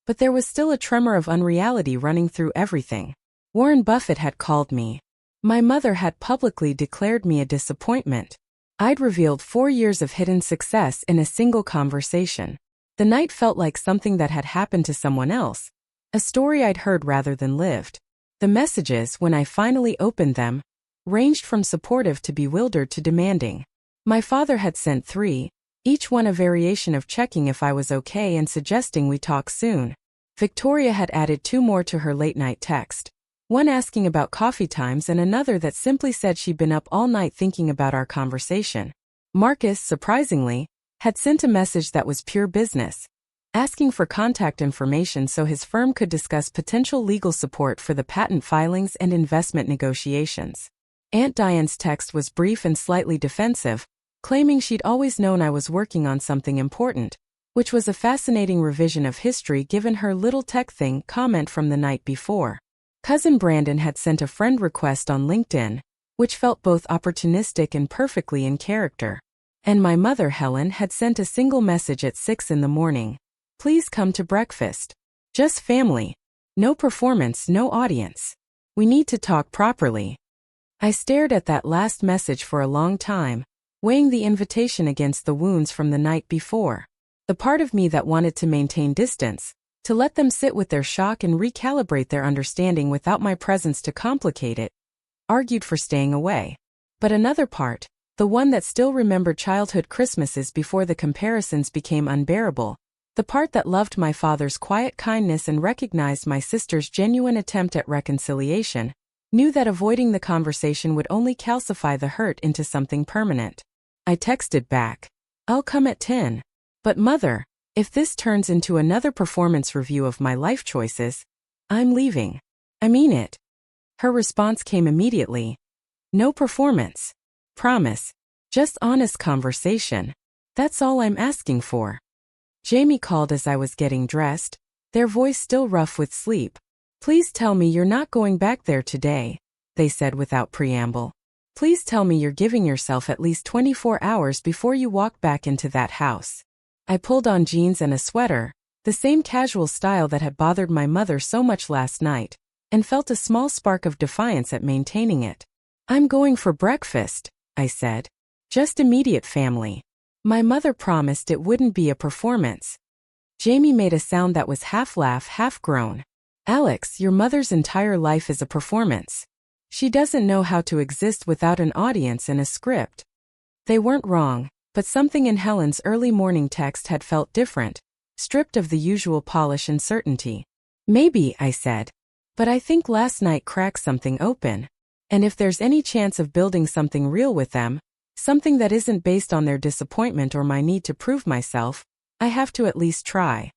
But there was still a tremor of unreality running through everything. Warren Buffett had called me. My mother had publicly declared me a disappointment. I'd revealed 4 years of hidden success in a single conversation. The night felt like something that had happened to someone else, a story I'd heard rather than lived. The messages, when I finally opened them, ranged from supportive to bewildered to demanding. My father had sent 3, each one a variation of checking if I was okay and suggesting we talk soon. Victoria had added 2 more to her late-night text, one asking about coffee times and another that simply said she'd been up all night thinking about our conversation. Marcus, surprisingly, had sent a message that was pure business, asking for contact information so his firm could discuss potential legal support for the patent filings and investment negotiations. Aunt Diane's text was brief and slightly defensive, claiming she'd always known I was working on something important, which was a fascinating revision of history given her little tech thing comment from the night before. Cousin Brandon had sent a friend request on LinkedIn, which felt both opportunistic and perfectly in character. And my mother, Helen, had sent a single message at 6 in the morning. Please come to breakfast. Just family. No performance, no audience. We need to talk properly. I stared at that last message for a long time, weighing the invitation against the wounds from the night before. The part of me that wanted to maintain distance, to let them sit with their shock and recalibrate their understanding without my presence to complicate it, argued for staying away. But another part, the one that still remembered childhood Christmases before the comparisons became unbearable, the part that loved my father's quiet kindness and recognized my sister's genuine attempt at reconciliation, knew that avoiding the conversation would only calcify the hurt into something permanent. I texted back, I'll come at 10. But mother, if this turns into another performance review of my life choices, I'm leaving. I mean it. Her response came immediately. No performance. Promise. Just honest conversation. That's all I'm asking for. Jamie called as I was getting dressed, their voice still rough with sleep. Please tell me you're not going back there today, they said without preamble. Please tell me you're giving yourself at least 24 hours before you walk back into that house. I pulled on jeans and a sweater, the same casual style that had bothered my mother so much last night, and felt a small spark of defiance at maintaining it. I'm going for breakfast, I said. Just immediate family. My mother promised it wouldn't be a performance. Jamie made a sound that was half laugh, half groan. Alex, your mother's entire life is a performance. She doesn't know how to exist without an audience and a script. They weren't wrong, but something in Helen's early morning text had felt different, stripped of the usual polish and certainty. Maybe, I said. But I think last night cracked something open. And if there's any chance of building something real with them, something that isn't based on their disappointment or my need to prove myself, I have to at least try.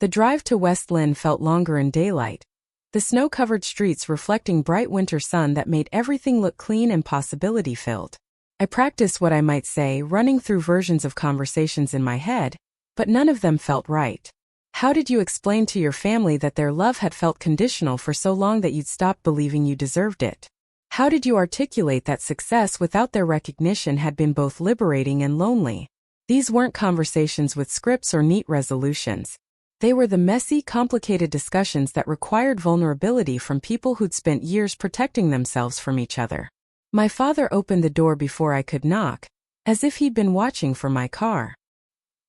The drive to West Lynn felt longer in daylight, the snow-covered streets reflecting bright winter sun that made everything look clean and possibility-filled. I practiced what I might say, running through versions of conversations in my head, but none of them felt right. How did you explain to your family that their love had felt conditional for so long that you'd stopped believing you deserved it? How did you articulate that success without their recognition had been both liberating and lonely? These weren't conversations with scripts or neat resolutions. They were the messy, complicated discussions that required vulnerability from people who'd spent years protecting themselves from each other. My father opened the door before I could knock, as if he'd been watching for my car.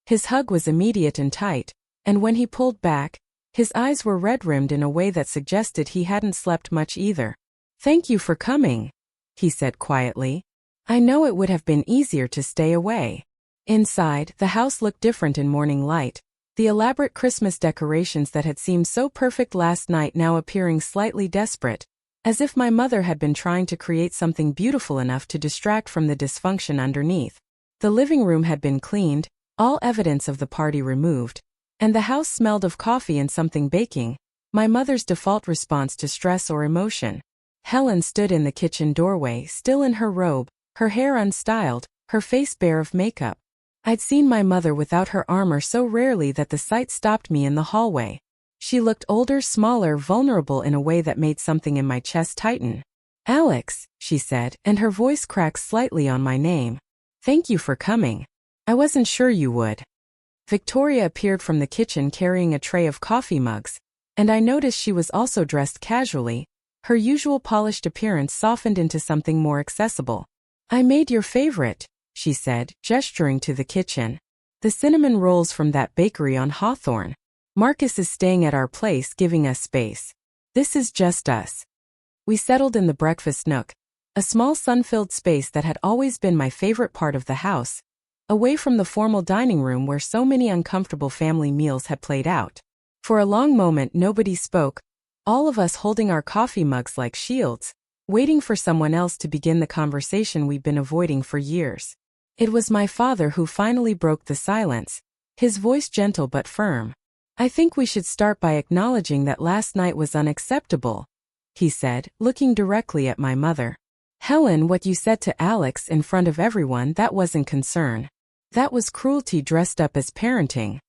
His hug was immediate and tight, and when he pulled back, his eyes were red-rimmed in a way that suggested he hadn't slept much either. "Thank you for coming," he said quietly. "I know it would have been easier to stay away." Inside, the house looked different in morning light, the elaborate Christmas decorations that had seemed so perfect last night now appearing slightly desperate, as if my mother had been trying to create something beautiful enough to distract from the dysfunction underneath. The living room had been cleaned, all evidence of the party removed, and the house smelled of coffee and something baking, my mother's default response to stress or emotion. Helen stood in the kitchen doorway, still in her robe, her hair unstyled, her face bare of makeup. I'd seen my mother without her armor so rarely that the sight stopped me in the hallway. She looked older, smaller, vulnerable in a way that made something in my chest tighten. "Alex," she said, and her voice cracked slightly on my name. "Thank you for coming. I wasn't sure you would." Victoria appeared from the kitchen carrying a tray of coffee mugs, and I noticed she was also dressed casually. Her usual polished appearance softened into something more accessible. "I made your favorite," she said, gesturing to the kitchen. "The cinnamon rolls from that bakery on Hawthorne. Marcus is staying at our place, giving us space. This is just us." We settled in the breakfast nook, a small sun-filled space that had always been my favorite part of the house, away from the formal dining room where so many uncomfortable family meals had played out. For a long moment nobody spoke, all of us holding our coffee mugs like shields, waiting for someone else to begin the conversation we'd been avoiding for years. It was my father who finally broke the silence, his voice gentle but firm. "I think we should start by acknowledging that last night was unacceptable," he said, looking directly at my mother. "Helen, what you said to Alex in front of everyone, that wasn't concern. That was cruelty dressed up as parenting."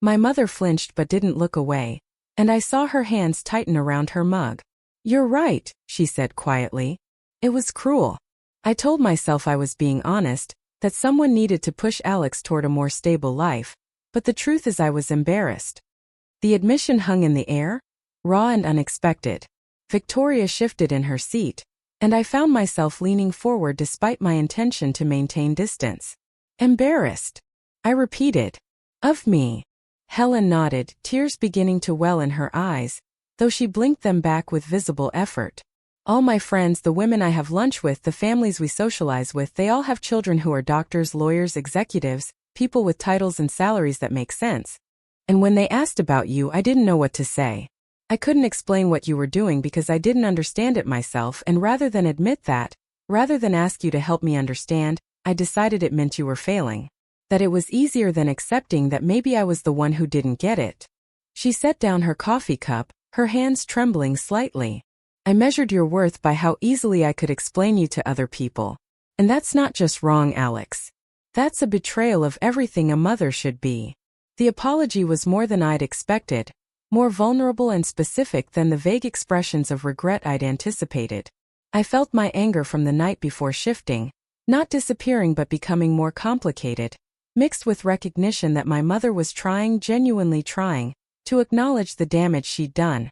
My mother flinched but didn't look away, and I saw her hands tighten around her mug. "You're right," she said quietly. "It was cruel. I told myself I was being honest, that someone needed to push Alex toward a more stable life, but the truth is I was embarrassed." The admission hung in the air, raw and unexpected. Victoria shifted in her seat, and I found myself leaning forward despite my intention to maintain distance. "Embarrassed?" I repeated. "Of me?" Helen nodded, tears beginning to well in her eyes, though she blinked them back with visible effort. "All my friends, the women I have lunch with, the families we socialize with, they all have children who are doctors, lawyers, executives, people with titles and salaries that make sense. And when they asked about you, I didn't know what to say. I couldn't explain what you were doing because I didn't understand it myself, and rather than admit that, rather than ask you to help me understand, I decided it meant you were failing. That it was easier than accepting that maybe I was the one who didn't get it." She set down her coffee cup, her hands trembling slightly. "I measured your worth by how easily I could explain you to other people. And that's not just wrong, Alex. That's a betrayal of everything a mother should be." The apology was more than I'd expected, more vulnerable and specific than the vague expressions of regret I'd anticipated. I felt my anger from the night before shifting, not disappearing but becoming more complicated, mixed with recognition that my mother was trying, genuinely trying, to acknowledge the damage she'd done.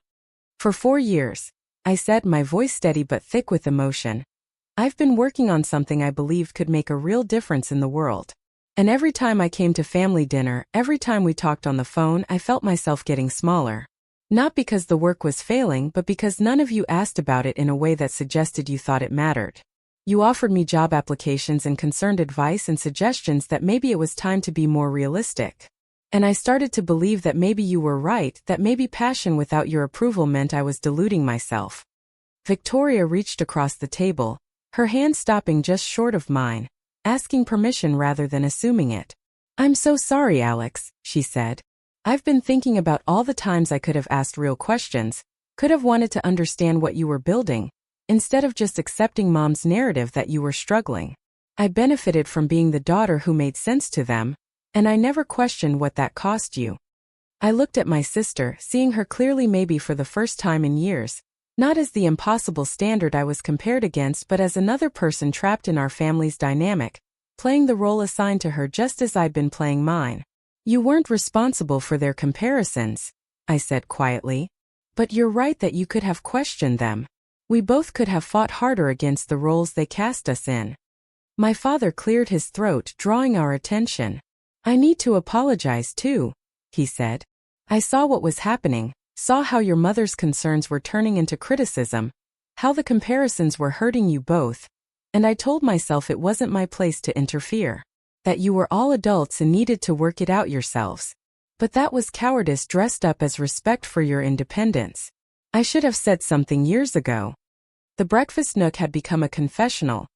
"For 4 years," I said, my voice steady but thick with emotion, "I've been working on something I believed could make a real difference in the world. And every time I came to family dinner, every time we talked on the phone, I felt myself getting smaller. Not because the work was failing, but because none of you asked about it in a way that suggested you thought it mattered. You offered me job applications and concerned advice and suggestions that maybe it was time to be more realistic. And I started to believe that maybe you were right, that maybe passion without your approval meant I was deluding myself. Victoria reached across the table, her hand stopping just short of mine, asking permission rather than assuming it. "I'm so sorry, Alex," she said. "I've been thinking about all the times I could have asked real questions, could have wanted to understand what you were building, instead of just accepting Mom's narrative that you were struggling. I benefited from being the daughter who made sense to them, and I never questioned what that cost you." I looked at my sister, seeing her clearly maybe for the first time in years, not as the impossible standard I was compared against but as another person trapped in our family's dynamic, playing the role assigned to her just as I'd been playing mine. "You weren't responsible for their comparisons," I said quietly. "But you're right that you could have questioned them. We both could have fought harder against the roles they cast us in." My father cleared his throat, drawing our attention. "I need to apologize too," he said. "I saw what was happening, saw how your mother's concerns were turning into criticism, how the comparisons were hurting you both, and I told myself it wasn't my place to interfere, that you were all adults and needed to work it out yourselves. But that was cowardice dressed up as respect for your independence. I should have said something years ago." The breakfast nook had become a confessional,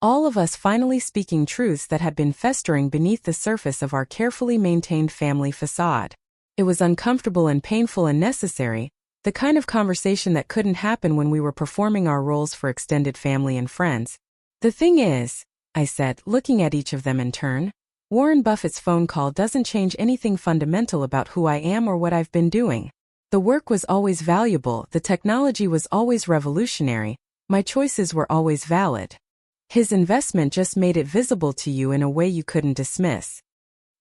all of us finally speaking truths that had been festering beneath the surface of our carefully maintained family facade. It was uncomfortable and painful and necessary, the kind of conversation that couldn't happen when we were performing our roles for extended family and friends. "The thing is," I said, looking at each of them in turn, "Warren Buffett's phone call doesn't change anything fundamental about who I am or what I've been doing. The work was always valuable, the technology was always revolutionary, my choices were always valid. His investment just made it visible to you in a way you couldn't dismiss."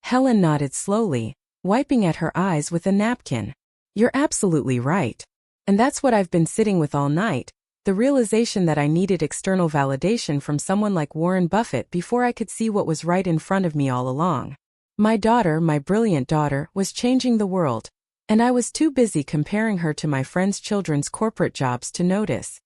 Helen nodded slowly, wiping at her eyes with a napkin. "You're absolutely right. And that's what I've been sitting with all night, the realization that I needed external validation from someone like Warren Buffett before I could see what was right in front of me all along. My daughter, my brilliant daughter, was changing the world, and I was too busy comparing her to my friends' children's corporate jobs to notice."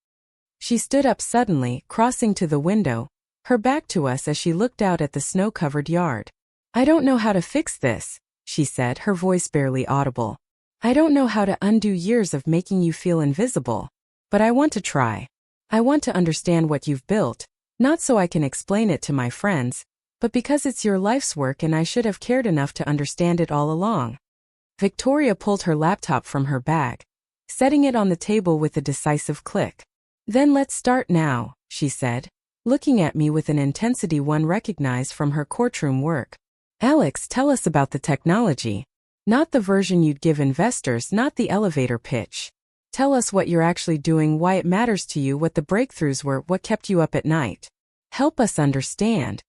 She stood up suddenly, crossing to the window, her back to us as she looked out at the snow-covered yard. "I don't know how to fix this," she said, her voice barely audible. "I don't know how to undo years of making you feel invisible. But I want to try. I want to understand what you've built, not so I can explain it to my friends, but because it's your life's work and I should have cared enough to understand it all along." Victoria pulled her laptop from her bag, setting it on the table with a decisive click. "Then let's start now," she said, looking at me with an intensity one recognized from her courtroom work. "Alex, tell us about the technology. Not the version you'd give investors, not the elevator pitch. Tell us what you're actually doing, why it matters to you, what the breakthroughs were, what kept you up at night. Help us understand."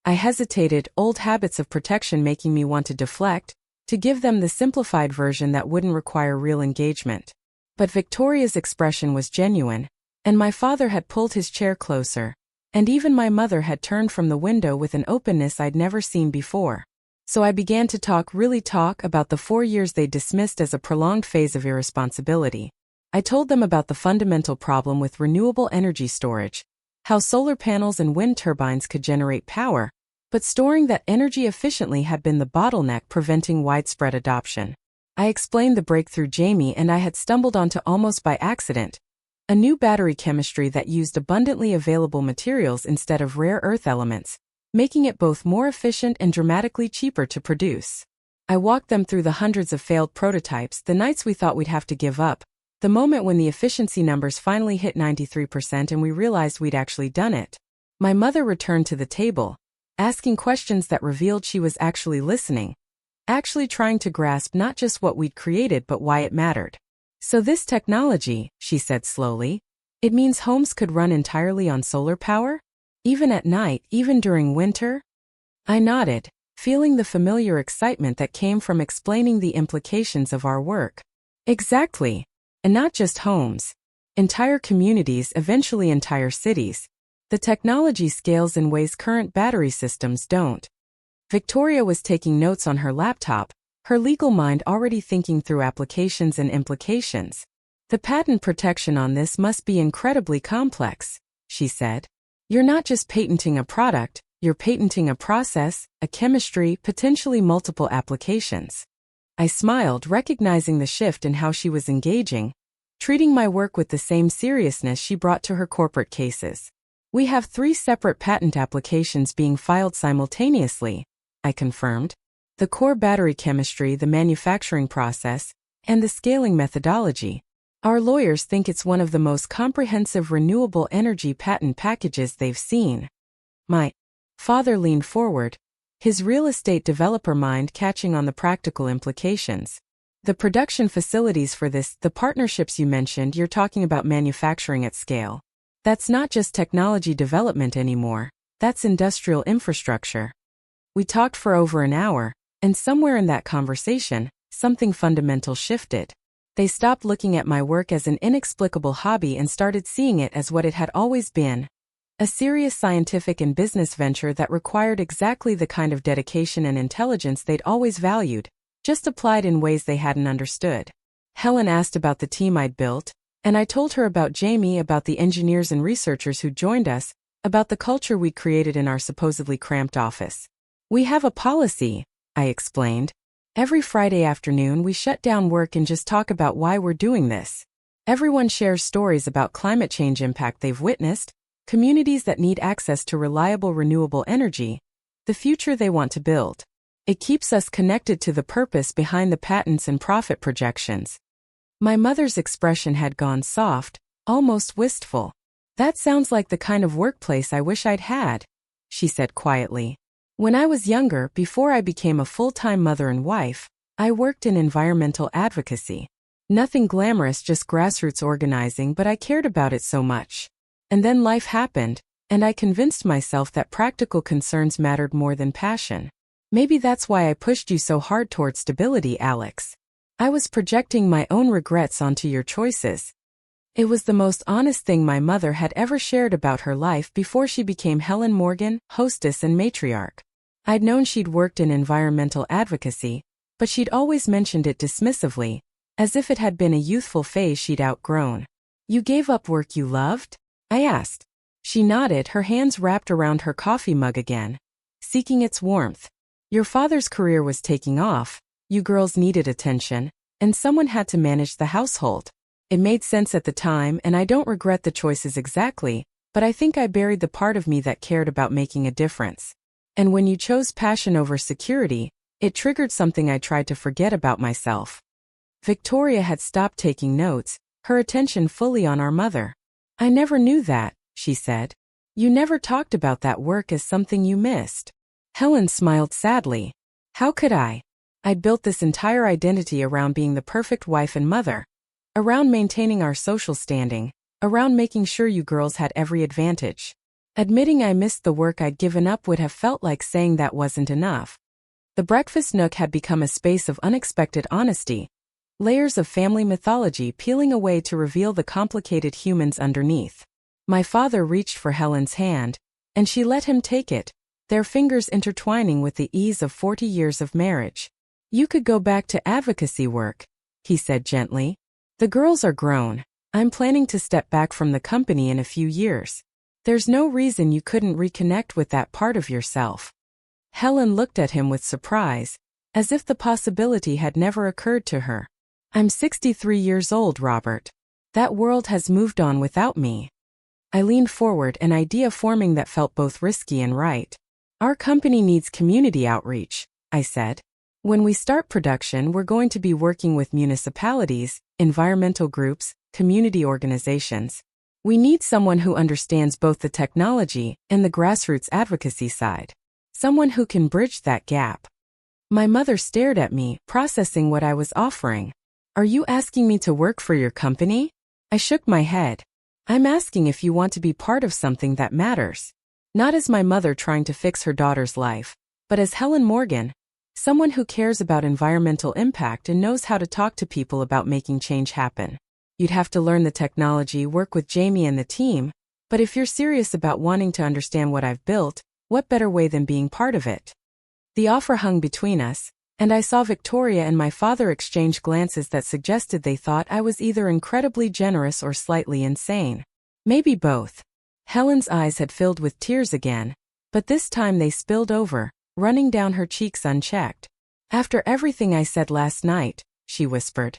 I hesitated, old habits of protection making me want to deflect, to give them the simplified version that wouldn't require real engagement. But Victoria's expression was genuine, and my father had pulled his chair closer, and even my mother had turned from the window with an openness I'd never seen before. So I began to really talk about the 4 years they dismissed as a prolonged phase of irresponsibility. I told them about the fundamental problem with renewable energy storage, how solar panels and wind turbines could generate power, but storing that energy efficiently had been the bottleneck preventing widespread adoption. I explained the breakthrough Jamie and I had stumbled onto almost by accident, a new battery chemistry that used abundantly available materials instead of rare earth elements, making it both more efficient and dramatically cheaper to produce. I walked them through the hundreds of failed prototypes, the nights we thought we'd have to give up, the moment when the efficiency numbers finally hit 93% and we realized we'd actually done it. My mother returned to the table, asking questions that revealed she was actually listening, actually trying to grasp not just what we'd created but why it mattered. "So this technology," she said slowly, "it means homes could run entirely on solar power? Even at night, even during winter?" I nodded, feeling the familiar excitement that came from explaining the implications of our work. "Exactly. And not just homes. Entire communities, eventually entire cities. The technology scales in ways current battery systems don't." Victoria was taking notes on her laptop, her legal mind already thinking through applications and implications. "The patent protection on this must be incredibly complex," she said. "You're not just patenting a product, You're patenting a process, a chemistry, potentially multiple applications. I smiled, recognizing the shift in how she was engaging, treating my work with the same seriousness she brought to her corporate cases. We have 3 separate patent applications being filed simultaneously, I confirmed. The core battery chemistry, the manufacturing process, and the scaling methodology. Our lawyers think it's one of the most comprehensive renewable energy patent packages they've seen. My father leaned forward, his real estate developer mind catching on the practical implications. The production facilities for this, the partnerships you mentioned, you're talking about manufacturing at scale. That's not just technology development anymore, that's industrial infrastructure. We talked for over an hour, and somewhere in that conversation, something fundamental shifted. They stopped looking at my work as an inexplicable hobby and started seeing it as what it had always been. A serious scientific and business venture that required exactly the kind of dedication and intelligence they'd always valued, just applied in ways they hadn't understood. Helen asked about the team I'd built, and I told her about Jamie, about the engineers and researchers who joined us, about the culture we created in our supposedly cramped office. We have a policy, I explained. Every Friday afternoon we shut down work and just talk about why we're doing this. Everyone shares stories about climate change impact they've witnessed, communities that need access to reliable renewable energy, the future they want to build. It keeps us connected to the purpose behind the patents and profit projections. My mother's expression had gone soft, almost wistful. That sounds like the kind of workplace I wish I'd had, she said quietly. When I was younger, before I became a full-time mother and wife, I worked in environmental advocacy. Nothing glamorous, just grassroots organizing, but I cared about it so much. And then life happened, and I convinced myself that practical concerns mattered more than passion. Maybe that's why I pushed you so hard toward stability, Alex. I was projecting my own regrets onto your choices. It was the most honest thing my mother had ever shared about her life before she became Helen Morgan, hostess and matriarch. I'd known she'd worked in environmental advocacy, but she'd always mentioned it dismissively, as if it had been a youthful phase she'd outgrown. You gave up work you loved? I asked. She nodded, her hands wrapped around her coffee mug again, seeking its warmth. Your father's career was taking off, you girls needed attention, and someone had to manage the household. It made sense at the time, and I don't regret the choices exactly, but I think I buried the part of me that cared about making a difference. And when you chose passion over security, it triggered something I tried to forget about myself. Victoria had stopped taking notes, her attention fully on our mother. I never knew that, she said. You never talked about that work as something you missed. Helen smiled sadly. How could I? I'd built this entire identity around being the perfect wife and mother, around maintaining our social standing, around making sure you girls had every advantage. Admitting I missed the work I'd given up would have felt like saying that wasn't enough. The breakfast nook had become a space of unexpected honesty, layers of family mythology peeling away to reveal the complicated humans underneath. My father reached for Helen's hand, and she let him take it, their fingers intertwining with the ease of 40 years of marriage. You could go back to advocacy work, he said gently. The girls are grown. I'm planning to step back from the company in a few years. There's no reason you couldn't reconnect with that part of yourself. Helen looked at him with surprise, as if the possibility had never occurred to her. I'm 63 years old, Robert. That world has moved on without me. I leaned forward, an idea forming that felt both risky and right. Our company needs community outreach, I said. When we start production, we're going to be working with municipalities, environmental groups, community organizations. We need someone who understands both the technology and the grassroots advocacy side. Someone who can bridge that gap. My mother stared at me, processing what I was offering. Are you asking me to work for your company? I shook my head. I'm asking if you want to be part of something that matters. Not as my mother trying to fix her daughter's life, but as Helen Morgan, someone who cares about environmental impact and knows how to talk to people about making change happen. You'd have to learn the technology, work with Jamie and the team, but if you're serious about wanting to understand what I've built, what better way than being part of it? The offer hung between us, and I saw Victoria and my father exchange glances that suggested they thought I was either incredibly generous or slightly insane. Maybe both. Helen's eyes had filled with tears again, But this time they spilled over, running down her cheeks unchecked. "After everything I said last night," she whispered.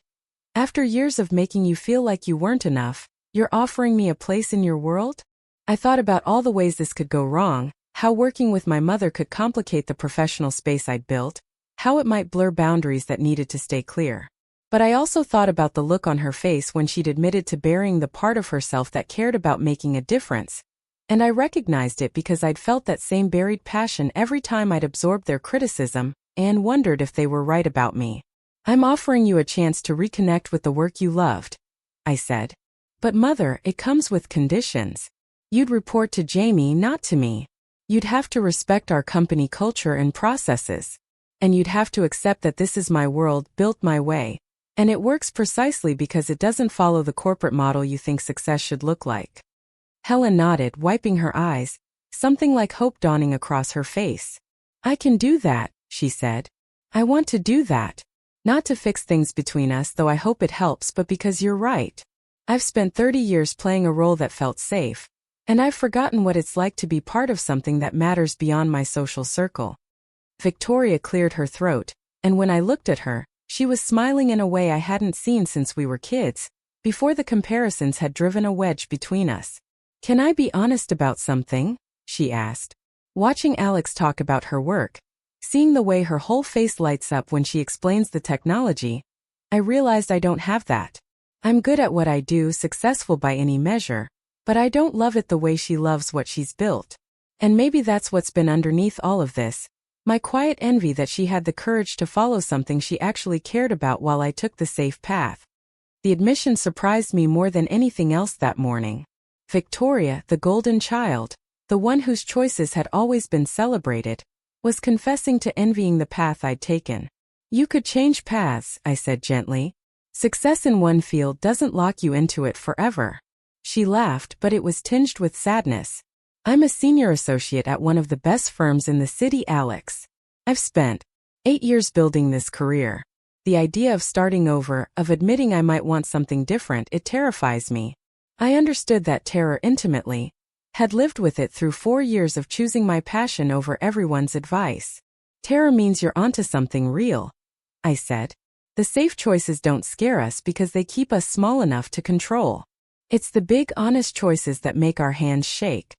"After years of making you feel like you weren't enough, you're offering me a place in your world?" I thought about all the ways this could go wrong, how working with my mother could complicate the professional space I'd built, how it might blur boundaries that needed to stay clear. But I also thought about the look on her face when she'd admitted to burying the part of herself that cared about making a difference. And I recognized it because I'd felt that same buried passion every time I'd absorbed their criticism, and wondered if they were right about me. "I'm offering you a chance to reconnect with the work you loved," I said. "But Mother, it comes with conditions. You'd report to Jamie, not to me. You'd have to respect our company culture and processes. And you'd have to accept that this is my world, built my way. And it works precisely because it doesn't follow the corporate model you think success should look like." Helen nodded, wiping her eyes, something like hope dawning across her face. "I can do that," she said. "I want to do that. Not to fix things between us, though I hope it helps, but because you're right. I've spent 30 years playing a role that felt safe, and I've forgotten what it's like to be part of something that matters beyond my social circle." Victoria cleared her throat, and when I looked at her, she was smiling in a way I hadn't seen since we were kids, before the comparisons had driven a wedge between us. "Can I be honest about something?" she asked. Watching Alex talk about her work, seeing the way her whole face lights up when she explains the technology, I realized I don't have that. I'm good at what I do, successful by any measure, but I don't love it the way she loves what she's built. And maybe that's what's been underneath all of this, my quiet envy that she had the courage to follow something she actually cared about while I took the safe path. The admission surprised me more than anything else that morning. Victoria, the golden child, the one whose choices had always been celebrated, was confessing to envying the path I'd taken. "You could change paths," I said gently. "Success in one field doesn't lock you into it forever." She laughed, but it was tinged with sadness. "I'm a senior associate at one of the best firms in the city, Alex. I've spent 8 years building this career. The idea of starting over, of admitting I might want something different, it terrifies me." I understood that terror intimately, had lived with it through 4 years of choosing my passion over everyone's advice. "Terror means you're onto something real," I said. "The safe choices don't scare us because they keep us small enough to control. It's the big, honest choices that make our hands shake."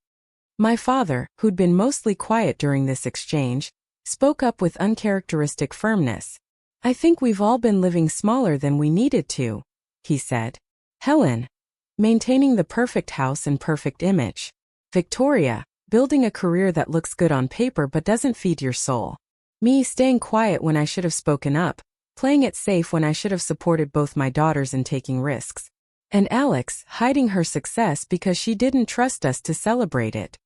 My father, who'd been mostly quiet during this exchange, spoke up with uncharacteristic firmness. "I think we've all been living smaller than we needed to," he said. "Helen, maintaining the perfect house and perfect image. Victoria, building a career that looks good on paper but doesn't feed your soul. Me, staying quiet when I should have spoken up, playing it safe when I should have supported both my daughters in taking risks. And Alex, hiding her success because she didn't trust us to celebrate it."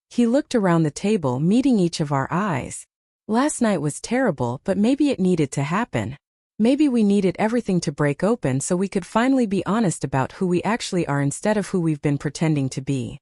He looked around the table, meeting each of our eyes. "Last night was terrible, but maybe it needed to happen. Maybe we needed everything to break open so we could finally be honest about who we actually are instead of who we've been pretending to be."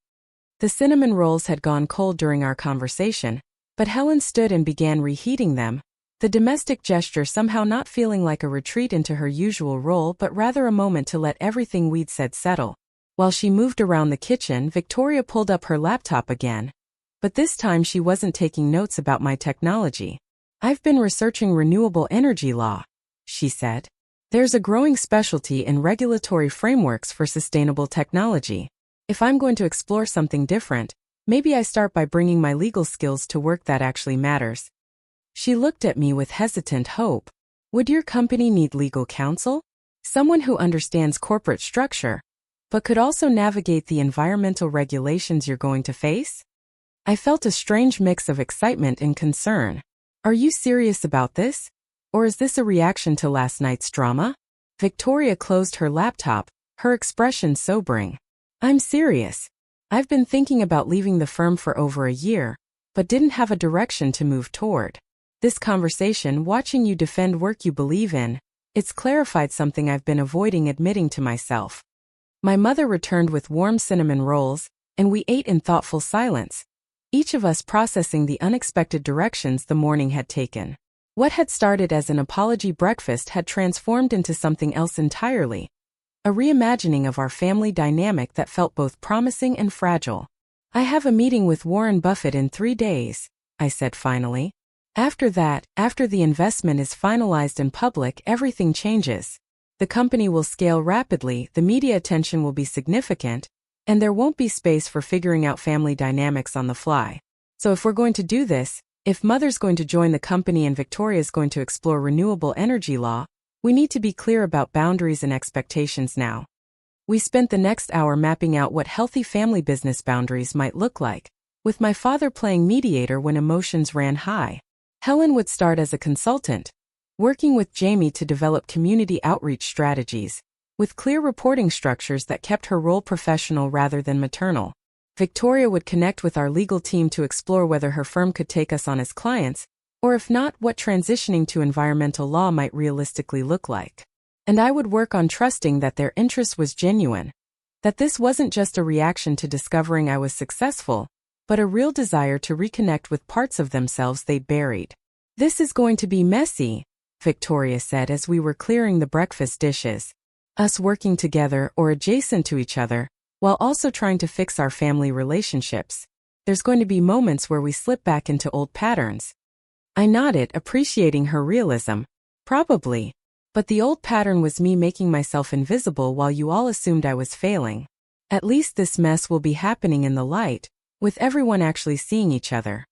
The cinnamon rolls had gone cold during our conversation, but Helen stood and began reheating them, the domestic gesture somehow not feeling like a retreat into her usual role but rather a moment to let everything we'd said settle. While she moved around the kitchen, Victoria pulled up her laptop again. But this time she wasn't taking notes about my technology. "I've been researching renewable energy law," she said. "There's a growing specialty in regulatory frameworks for sustainable technology. If I'm going to explore something different, maybe I start by bringing my legal skills to work that actually matters." She looked at me with hesitant hope. "Would your company need legal counsel? Someone who understands corporate structure, but could also navigate the environmental regulations you're going to face?" I felt a strange mix of excitement and concern. "Are you serious about this? Or is this a reaction to last night's drama?" Victoria closed her laptop, her expression sobering. "I'm serious. I've been thinking about leaving the firm for over a year, but didn't have a direction to move toward. This conversation, watching you defend work you believe in, it's clarified something I've been avoiding admitting to myself." My mother returned with warm cinnamon rolls, and we ate in thoughtful silence, each of us processing the unexpected directions the morning had taken. What had started as an apology breakfast had transformed into something else entirely, a reimagining of our family dynamic that felt both promising and fragile. I have a meeting with Warren Buffett in 3 days, I said finally. After that, after the investment is finalized in public, everything changes. The company will scale rapidly, the media attention will be significant, and there won't be space for figuring out family dynamics on the fly. So if we're going to do this, if Mother's going to join the company and Victoria's going to explore renewable energy law, we need to be clear about boundaries and expectations now. We spent the next hour mapping out what healthy family business boundaries might look like, with my father playing mediator when emotions ran high. Helen would start as a consultant, working with Jamie to develop community outreach strategies, with clear reporting structures that kept her role professional rather than maternal. Victoria would connect with our legal team to explore whether her firm could take us on as clients, or if not, what transitioning to environmental law might realistically look like. And I would work on trusting that their interest was genuine, that this wasn't just a reaction to discovering I was successful, but a real desire to reconnect with parts of themselves they'd buried. This is going to be messy, Victoria said as we were clearing the breakfast dishes. Us working together or adjacent to each other, while also trying to fix our family relationships. There's going to be moments where we slip back into old patterns. I nodded, appreciating her realism. Probably. But the old pattern was me making myself invisible while you all assumed I was failing. At least this mess will be happening in the light, with everyone actually seeing each other.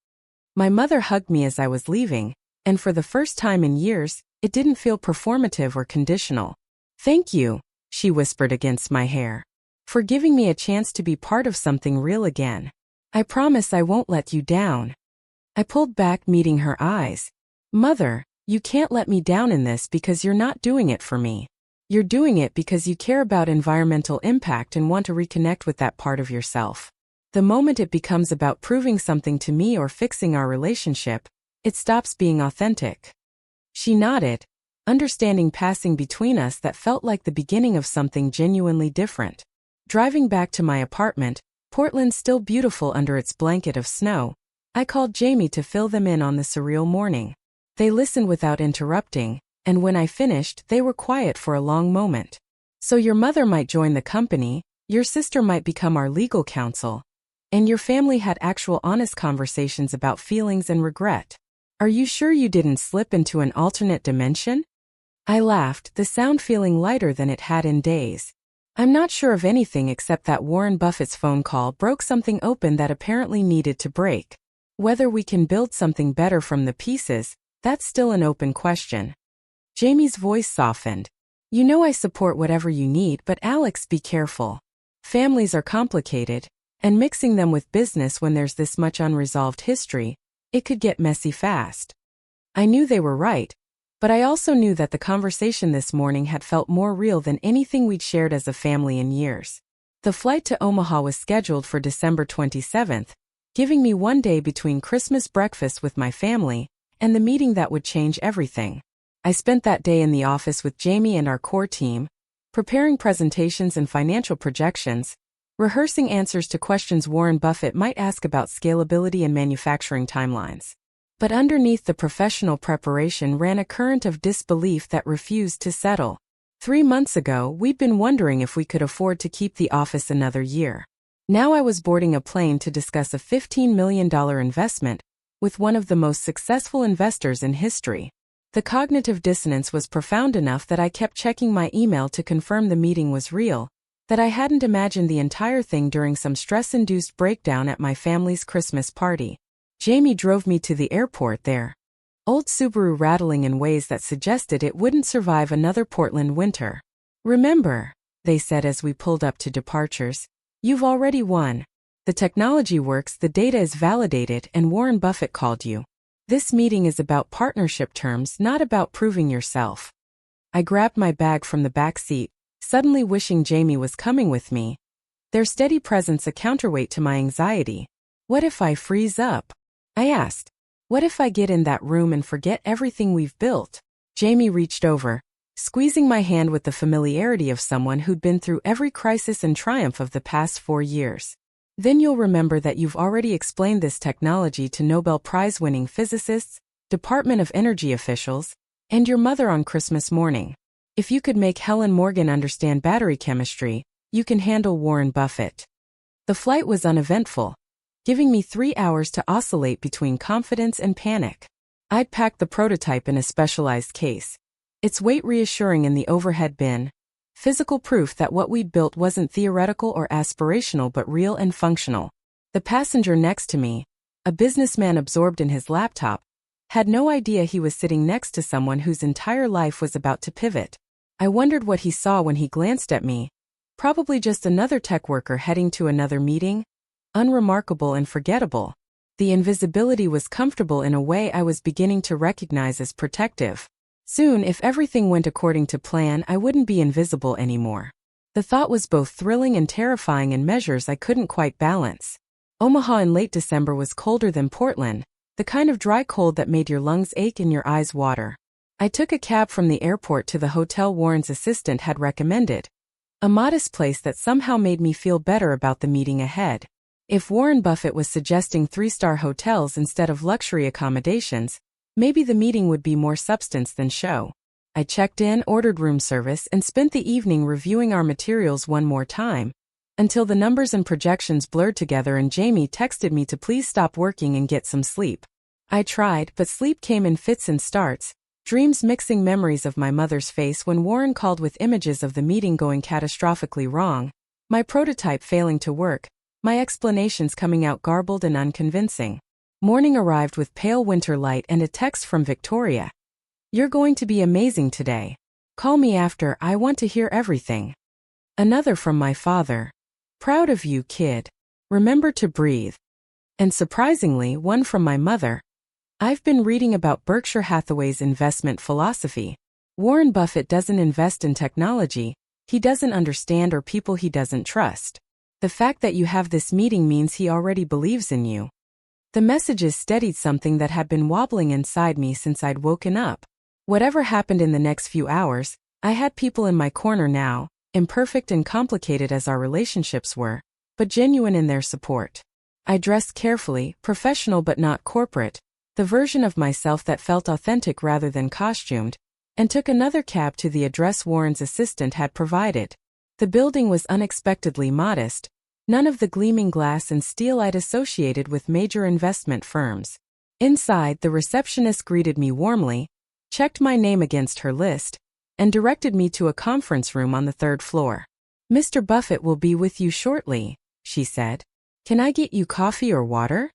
My mother hugged me as I was leaving, and for the first time in years, it didn't feel performative or conditional. Thank you, she whispered against my hair, for giving me a chance to be part of something real again. I promise I won't let you down. I pulled back, meeting her eyes. Mother, you can't let me down in this because you're not doing it for me. You're doing it because you care about environmental impact and want to reconnect with that part of yourself. The moment it becomes about proving something to me or fixing our relationship, it stops being authentic. She nodded, understanding passing between us that felt like the beginning of something genuinely different. Driving back to my apartment, Portland still beautiful under its blanket of snow, I called Jamie to fill them in on the surreal morning. They listened without interrupting, and when I finished, they were quiet for a long moment. So your mother might join the company, your sister might become our legal counsel, and your family had actual honest conversations about feelings and regret. Are you sure you didn't slip into an alternate dimension? I laughed, the sound feeling lighter than it had in days. I'm not sure of anything except that Warren Buffett's phone call broke something open that apparently needed to break. Whether we can build something better from the pieces, that's still an open question. Jamie's voice softened. You know I support whatever you need, but Alex, be careful. Families are complicated, and mixing them with business when there's this much unresolved history, it could get messy fast. I knew they were right, but I also knew that the conversation this morning had felt more real than anything we'd shared as a family in years. The flight to Omaha was scheduled for December 27th, giving me one day between Christmas breakfast with my family and the meeting that would change everything. I spent that day in the office with Jamie and our core team, preparing presentations and financial projections, rehearsing answers to questions Warren Buffett might ask about scalability and manufacturing timelines. But underneath the professional preparation ran a current of disbelief that refused to settle. 3 months ago, we'd been wondering if we could afford to keep the office another year. Now I was boarding a plane to discuss a $15 million investment with one of the most successful investors in history. The cognitive dissonance was profound enough that I kept checking my email to confirm the meeting was real, that I hadn't imagined the entire thing during some stress-induced breakdown at my family's Christmas party. Jamie drove me to the airport there. Old Subaru rattling in ways that suggested it wouldn't survive another Portland winter. Remember, they said as we pulled up to departures, you've already won. The technology works, the data is validated, and Warren Buffett called you. This meeting is about partnership terms, not about proving yourself. I grabbed my bag from the back seat, suddenly wishing Jamie was coming with me. Their steady presence a counterweight to my anxiety. What if I freeze up? I asked. What if I get in that room and forget everything we've built? Jamie reached over, squeezing my hand with the familiarity of someone who'd been through every crisis and triumph of the past 4 years. Then you'll remember that you've already explained this technology to Nobel Prize-winning physicists, Department of Energy officials, and your mother on Christmas morning. If you could make Helen Morgan understand battery chemistry, you can handle Warren Buffett. The flight was uneventful, giving me 3 hours to oscillate between confidence and panic. I'd packed the prototype in a specialized case, its weight reassuring in the overhead bin, physical proof that what we'd built wasn't theoretical or aspirational but real and functional. The passenger next to me, a businessman absorbed in his laptop, had no idea he was sitting next to someone whose entire life was about to pivot. I wondered what he saw when he glanced at me. Probably just another tech worker heading to another meeting. Unremarkable and forgettable. The invisibility was comfortable in a way I was beginning to recognize as protective. Soon, if everything went according to plan, I wouldn't be invisible anymore. The thought was both thrilling and terrifying in measures I couldn't quite balance. Omaha in late December was colder than Portland, the kind of dry cold that made your lungs ache and your eyes water. I took a cab from the airport to the hotel Warren's assistant had recommended, a modest place that somehow made me feel better about the meeting ahead. If Warren Buffett was suggesting 3-star hotels instead of luxury accommodations, maybe the meeting would be more substance than show. I checked in, ordered room service, and spent the evening reviewing our materials one more time, until the numbers and projections blurred together and Jamie texted me to please stop working and get some sleep. I tried, but sleep came in fits and starts, dreams mixing memories of my mother's face when Warren called with images of the meeting going catastrophically wrong, my prototype failing to work, my explanations coming out garbled and unconvincing. Morning arrived with pale winter light and a text from Victoria. "You're going to be amazing today. Call me after, I want to hear everything." Another from my father. "Proud of you, kid. Remember to breathe." And surprisingly, one from my mother. "I've been reading about Berkshire Hathaway's investment philosophy. Warren Buffett doesn't invest in technology he doesn't understand or people he doesn't trust. The fact that you have this meeting means he already believes in you." The messages steadied something that had been wobbling inside me since I'd woken up. Whatever happened in the next few hours, I had people in my corner now, imperfect and complicated as our relationships were, but genuine in their support. I dressed carefully, professional but not corporate, the version of myself that felt authentic rather than costumed, and took another cab to the address Warren's assistant had provided. The building was unexpectedly modest, none of the gleaming glass and steel I'd associated with major investment firms. Inside, the receptionist greeted me warmly, checked my name against her list, and directed me to a conference room on the 3rd floor. "Mr. Buffett will be with you shortly," she said. "Can I get you coffee or water?"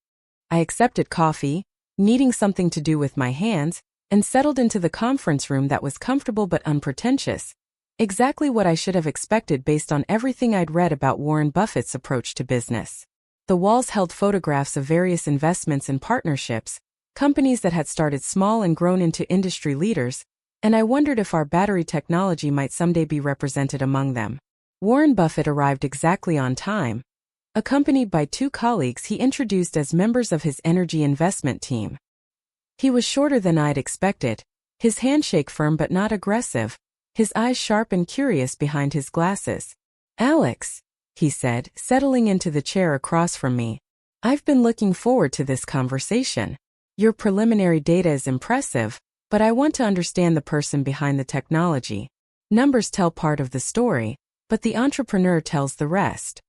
I accepted coffee, needing something to do with my hands, and settled into the conference room that was comfortable but unpretentious. Exactly what I should have expected based on everything I'd read about Warren Buffett's approach to business. The walls held photographs of various investments and partnerships, companies that had started small and grown into industry leaders, and I wondered if our battery technology might someday be represented among them. Warren Buffett arrived exactly on time, accompanied by 2 colleagues he introduced as members of his energy investment team. He was shorter than I'd expected, his handshake firm but not aggressive, his eyes sharp and curious behind his glasses. "Alex," he said, settling into the chair across from me, "I've been looking forward to this conversation. Your preliminary data is impressive, but I want to understand the person behind the technology. Numbers tell part of the story, but the entrepreneur tells the rest."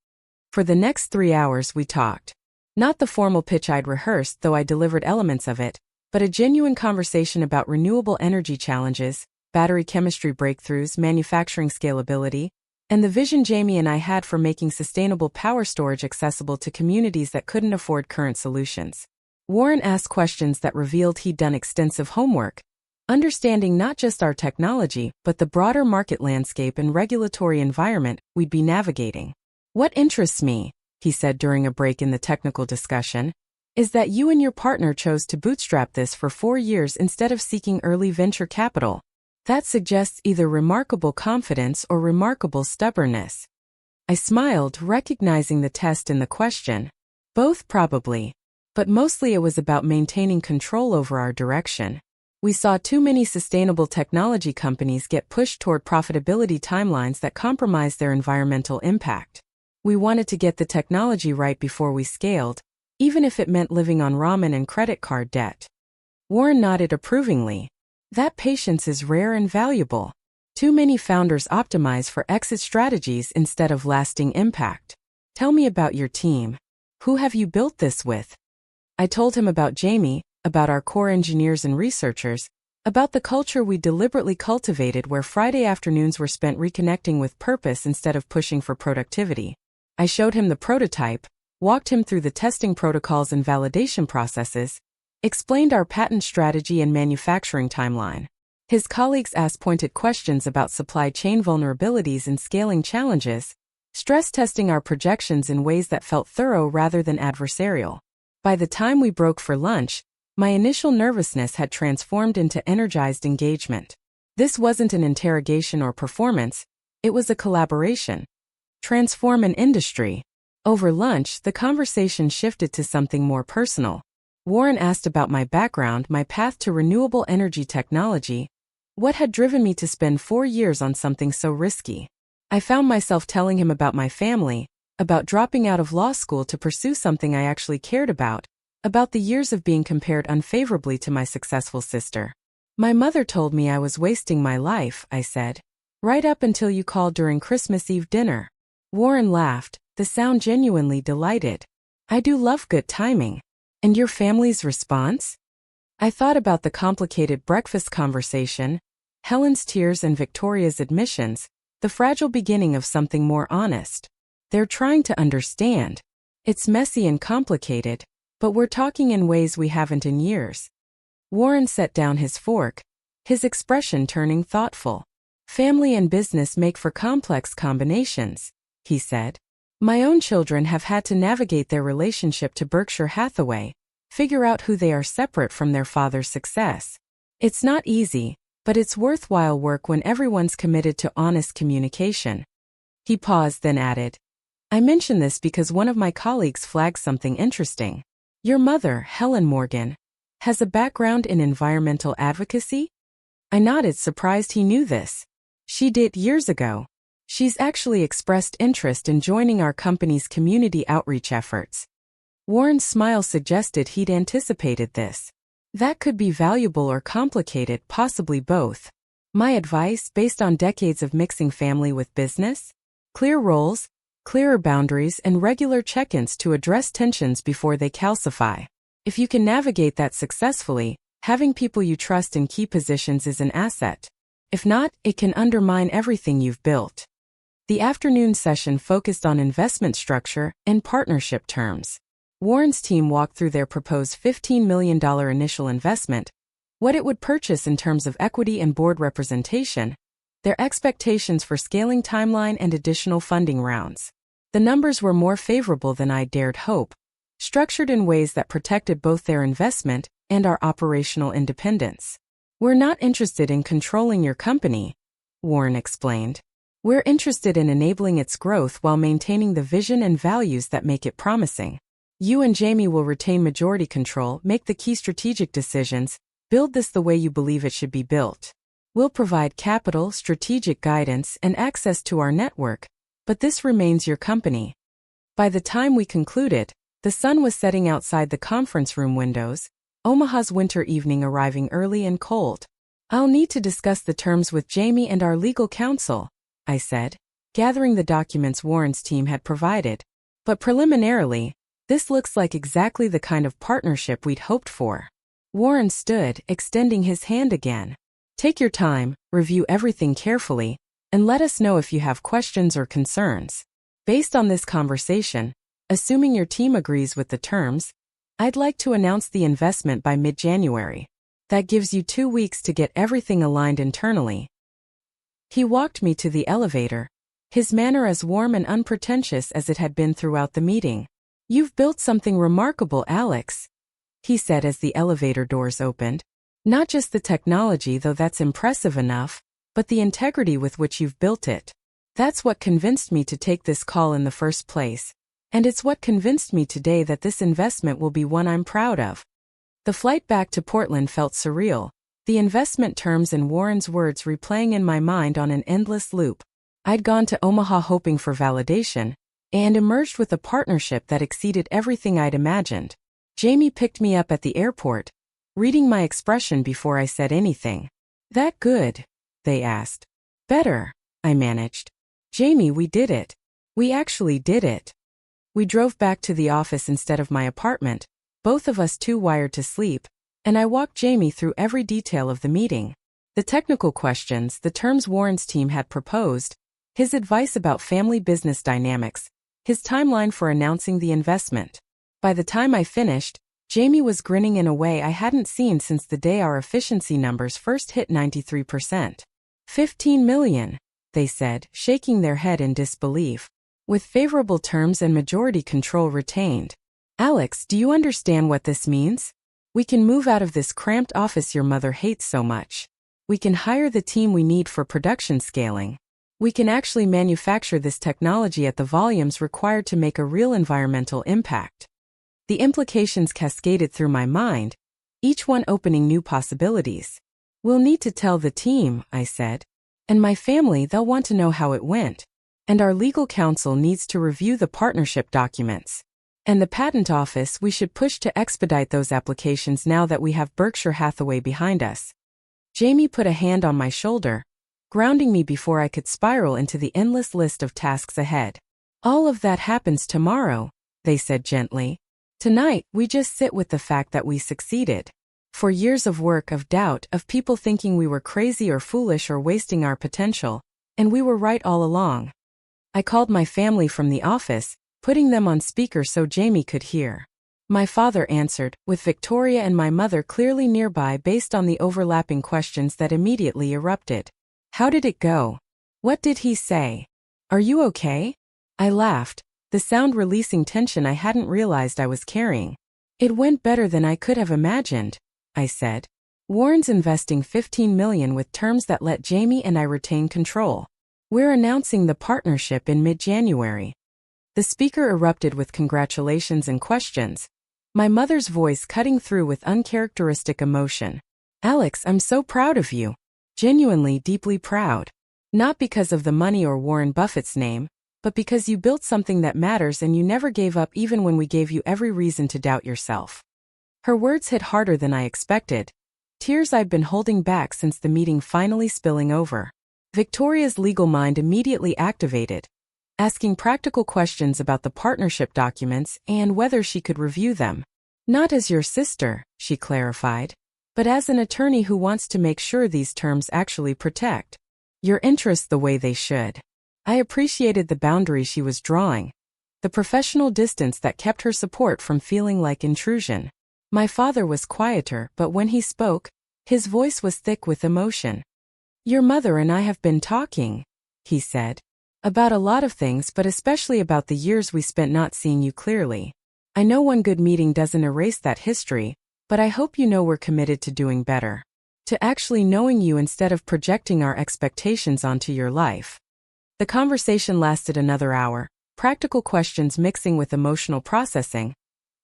For the next 3 hours we talked. Not the formal pitch I'd rehearsed, though I delivered elements of it, but a genuine conversation about renewable energy challenges, battery chemistry breakthroughs, manufacturing scalability, and the vision Jamie and I had for making sustainable power storage accessible to communities that couldn't afford current solutions. Warren asked questions that revealed he'd done extensive homework, understanding not just our technology, but the broader market landscape and regulatory environment we'd be navigating. "What interests me," he said during a break in the technical discussion, "is that you and your partner chose to bootstrap this for 4 years instead of seeking early venture capital. That suggests either remarkable confidence or remarkable stubbornness." I smiled, recognizing the test in the question. Both probably. But mostly it was about maintaining control over our direction. We saw too many sustainable technology companies get pushed toward profitability timelines that compromised their environmental impact. We wanted to get the technology right before we scaled, even if it meant living on ramen and credit card debt. Warren nodded approvingly. "That patience is rare and valuable. Too many founders optimize for exit strategies instead of lasting impact. Tell me about your team." Who have you built this with? I told him about Jamie, about our core engineers and researchers, about the culture we deliberately cultivated where Friday afternoons were spent reconnecting with purpose instead of pushing for productivity. I showed him the prototype, walked him through the testing protocols and validation processes, explained our patent strategy and manufacturing timeline. His colleagues asked pointed questions about supply chain vulnerabilities and scaling challenges, stress testing our projections in ways that felt thorough rather than adversarial. By the time we broke for lunch, my initial nervousness had transformed into energized engagement. This wasn't an interrogation or performance, it was a collaboration. Transform an industry. Over lunch, the conversation shifted to something more personal. Warren asked about my background, my path to renewable energy technology, what had driven me to spend 4 years on something so risky. I found myself telling him about my family, about dropping out of law school to pursue something I actually cared about the years of being compared unfavorably to my successful sister. My mother told me I was wasting my life, I said. Right up until you called during Christmas Eve dinner. Warren laughed, the sound genuinely delighted. I do love good timing. And your family's response? I thought about the complicated breakfast conversation, Helen's tears and Victoria's admissions, the fragile beginning of something more honest. They're trying to understand. It's messy and complicated, but we're talking in ways we haven't in years. Warren set down his fork, his expression turning thoughtful. Family and business make for complex combinations, he said. My own children have had to navigate their relationship to Berkshire Hathaway, figure out who they are separate from their father's success. It's not easy, but it's worthwhile work when everyone's committed to honest communication. He paused, then added, I mention this because one of my colleagues flagged something interesting. Your mother, Helen Morgan, has a background in environmental advocacy? I nodded, surprised he knew this. She did years ago. She's actually expressed interest in joining our company's community outreach efforts. Warren's smile suggested he'd anticipated this. That could be valuable or complicated, possibly both. My advice, based on decades of mixing family with business? Clear roles, clearer boundaries, and regular check-ins to address tensions before they calcify. If you can navigate that successfully, having people you trust in key positions is an asset. If not, it can undermine everything you've built. The afternoon session focused on investment structure and partnership terms. Warren's team walked through their proposed $15 million initial investment, what it would purchase in terms of equity and board representation, their expectations for scaling timeline and additional funding rounds. The numbers were more favorable than I dared hope, structured in ways that protected both their investment and our operational independence. We're not interested in controlling your company, Warren explained. We're interested in enabling its growth while maintaining the vision and values that make it promising. You and Jamie will retain majority control, make the key strategic decisions, build this the way you believe it should be built. We'll provide capital, strategic guidance, and access to our network, but this remains your company. By the time we concluded, the sun was setting outside the conference room windows, Omaha's winter evening arriving early and cold. I'll need to discuss the terms with Jamie and our legal counsel, I said, gathering the documents Warren's team had provided. But preliminarily, this looks like exactly the kind of partnership we'd hoped for. Warren stood, extending his hand again. Take your time, review everything carefully, and let us know if you have questions or concerns. Based on this conversation, assuming your team agrees with the terms, I'd like to announce the investment by mid-January. That gives you 2 weeks to get everything aligned internally. He walked me to the elevator, his manner as warm and unpretentious as it had been throughout the meeting. You've built something remarkable, Alex, he said as the elevator doors opened. Not just the technology, though that's impressive enough, but the integrity with which you've built it. That's what convinced me to take this call in the first place. And it's what convinced me today that this investment will be one I'm proud of. The flight back to Portland felt surreal, the investment terms and Warren's words replaying in my mind on an endless loop. I'd gone to Omaha hoping for validation, and emerged with a partnership that exceeded everything I'd imagined. Jamie picked me up at the airport, reading my expression before I said anything. That good? They asked. Better, I managed. Jamie, we did it. We actually did it. We drove back to the office instead of my apartment, both of us too wired to sleep, and I walked Jamie through every detail of the meeting. The technical questions, the terms Warren's team had proposed, his advice about family business dynamics, his timeline for announcing the investment. By the time I finished, Jamie was grinning in a way I hadn't seen since the day our efficiency numbers first hit 93%. 15 million, they said, shaking their head in disbelief. With favorable terms and majority control retained. Alex, do you understand what this means? We can move out of this cramped office your mother hates so much. We can hire the team we need for production scaling. We can actually manufacture this technology at the volumes required to make a real environmental impact. The implications cascaded through my mind, each one opening new possibilities. We'll need to tell the team, I said. And my family, they'll want to know how it went. And our legal counsel needs to review the partnership documents. And the patent office, we should push to expedite those applications now that we have Berkshire Hathaway behind us. Jamie put a hand on my shoulder, grounding me before I could spiral into the endless list of tasks ahead. All of that happens tomorrow, they said gently. Tonight, we just sit with the fact that we succeeded. For years of work, of doubt, of people thinking we were crazy or foolish or wasting our potential, and we were right all along. I called my family from the office, putting them on speaker so Jamie could hear. My father answered, with Victoria and my mother clearly nearby based on the overlapping questions that immediately erupted. How did it go? What did he say? Are you okay? I laughed, the sound releasing tension I hadn't realized I was carrying. It went better than I could have imagined, I said. Warren's investing $15 million with terms that let Jamie and I retain control. We're announcing the partnership in mid-January. The speaker erupted with congratulations and questions, my mother's voice cutting through with uncharacteristic emotion. Alex, I'm so proud of you. Genuinely deeply proud. Not because of the money or Warren Buffett's name, but because you built something that matters and you never gave up even when we gave you every reason to doubt yourself. Her words hit harder than I expected, tears I'd been holding back since the meeting finally spilling over. Victoria's legal mind immediately activated, asking practical questions about the partnership documents and whether she could review them. Not as your sister, she clarified, but as an attorney who wants to make sure these terms actually protect your interests the way they should. I appreciated the boundary she was drawing, the professional distance that kept her support from feeling like intrusion. My father was quieter, but when he spoke, his voice was thick with emotion. Your mother and I have been talking, he said, about a lot of things but especially about the years we spent not seeing you clearly. I know one good meeting doesn't erase that history, but I hope you know we're committed to doing better. To actually knowing you instead of projecting our expectations onto your life. The conversation lasted another hour, practical questions mixing with emotional processing,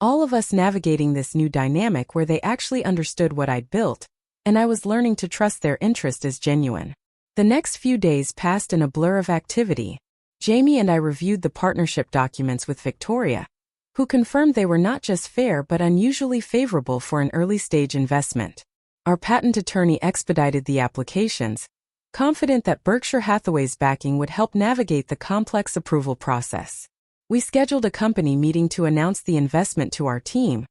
all of us navigating this new dynamic where they actually understood what I'd built, and I was learning to trust their interest as genuine. The next few days passed in a blur of activity. Jamie and I reviewed the partnership documents with Victoria, who confirmed they were not just fair but unusually favorable for an early-stage investment. Our patent attorney expedited the applications, confident that Berkshire Hathaway's backing would help navigate the complex approval process. We scheduled a company meeting to announce the investment to our team,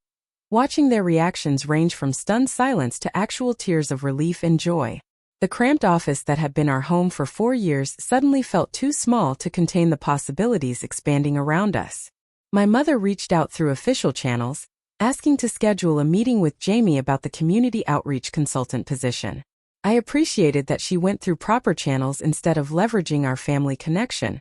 watching their reactions range from stunned silence to actual tears of relief and joy. The cramped office that had been our home for 4 years suddenly felt too small to contain the possibilities expanding around us. My mother reached out through official channels, asking to schedule a meeting with Jamie about the community outreach consultant position. I appreciated that she went through proper channels instead of leveraging our family connection,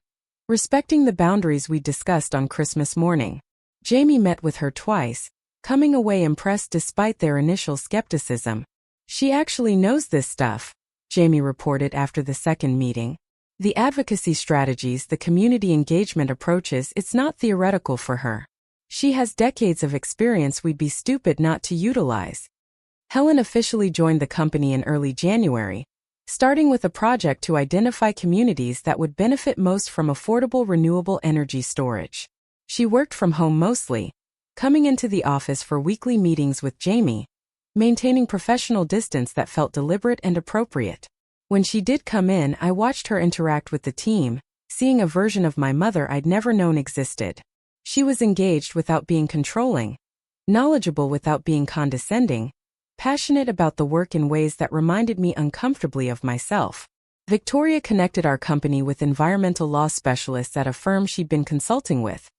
respecting the boundaries we discussed on Christmas morning. Jamie met with her twice, coming away impressed despite their initial skepticism. She actually knows this stuff, Jamie reported after the second meeting. The advocacy strategies, the community engagement approaches, it's not theoretical for her. She has decades of experience we'd be stupid not to utilize. Helen officially joined the company in early January, starting with a project to identify communities that would benefit most from affordable renewable energy storage. She worked from home mostly, coming into the office for weekly meetings with Jamie, maintaining professional distance that felt deliberate and appropriate. When she did come in, I watched her interact with the team, seeing a version of my mother I'd never known existed. She was engaged without being controlling, knowledgeable without being condescending, passionate about the work in ways that reminded me uncomfortably of myself. Victoria connected our company with environmental law specialists at a firm she'd been consulting with,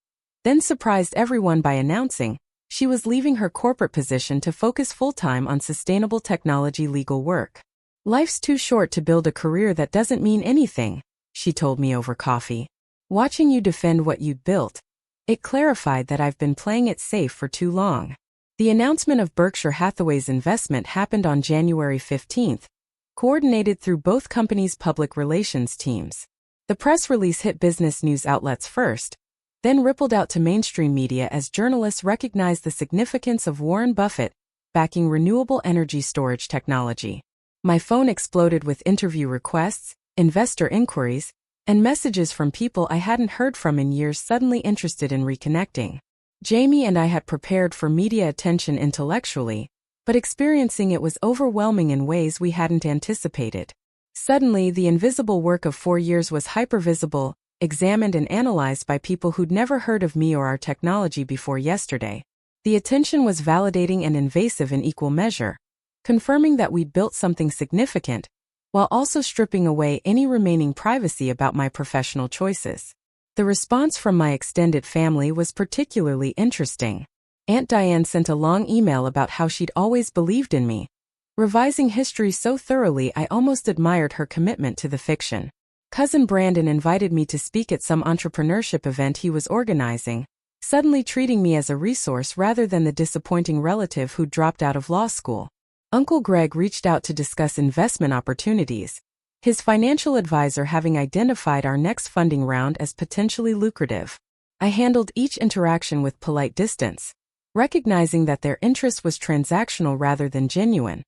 then surprised everyone by announcing she was leaving her corporate position to focus full-time on sustainable technology legal work. "Life's too short to build a career that doesn't mean anything," she told me over coffee. "Watching you defend what you'd built, it clarified that I've been playing it safe for too long." The announcement of Berkshire Hathaway's investment happened on January 15th, coordinated through both companies' public relations teams. The press release hit business news outlets first, then rippled out to mainstream media as journalists recognized the significance of Warren Buffett backing renewable energy storage technology. My phone exploded with interview requests, investor inquiries, and messages from people I hadn't heard from in years suddenly interested in reconnecting. Jamie and I had prepared for media attention intellectually, but experiencing it was overwhelming in ways we hadn't anticipated. Suddenly, the invisible work of 4 years was hypervisible, examined and analyzed by people who'd never heard of me or our technology before yesterday. The attention was validating and invasive in equal measure, confirming that we'd built something significant, while also stripping away any remaining privacy about my professional choices. The response from my extended family was particularly interesting. Aunt Diane sent a long email about how she'd always believed in me, revising history so thoroughly I almost admired her commitment to the fiction. Cousin Brandon invited me to speak at some entrepreneurship event he was organizing, suddenly treating me as a resource rather than the disappointing relative who'd dropped out of law school. Uncle Greg reached out to discuss investment opportunities, his financial advisor having identified our next funding round as potentially lucrative. I handled each interaction with polite distance, recognizing that their interest was transactional rather than genuine,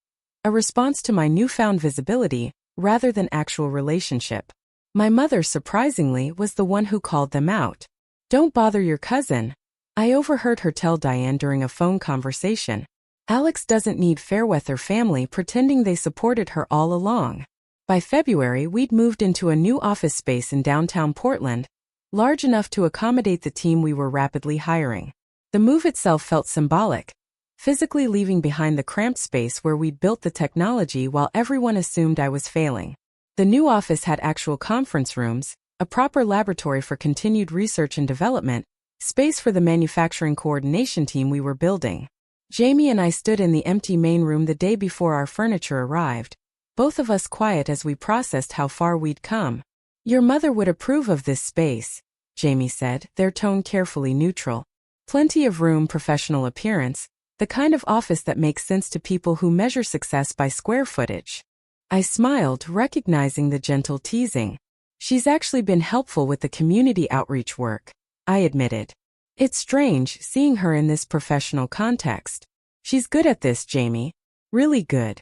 a response to my newfound visibility rather than actual relationship. My mother, surprisingly, was the one who called them out. "Don't bother your cousin," I overheard her tell Diane during a phone conversation. "Alex doesn't need Fairweather family pretending they supported her all along." By February, we'd moved into a new office space in downtown Portland, large enough to accommodate the team we were rapidly hiring. The move itself felt symbolic, physically leaving behind the cramped space where we'd built the technology while everyone assumed I was failing. The new office had actual conference rooms, a proper laboratory for continued research and development, space for the manufacturing coordination team we were building. Jamie and I stood in the empty main room the day before our furniture arrived, both of us quiet as we processed how far we'd come. "Your mother would approve of this space," Jamie said, their tone carefully neutral. "Plenty of room, professional appearance, the kind of office that makes sense to people who measure success by square footage." I smiled, recognizing the gentle teasing. "She's actually been helpful with the community outreach work," I admitted. "It's strange seeing her in this professional context." "She's good at this, Jamie. Really good."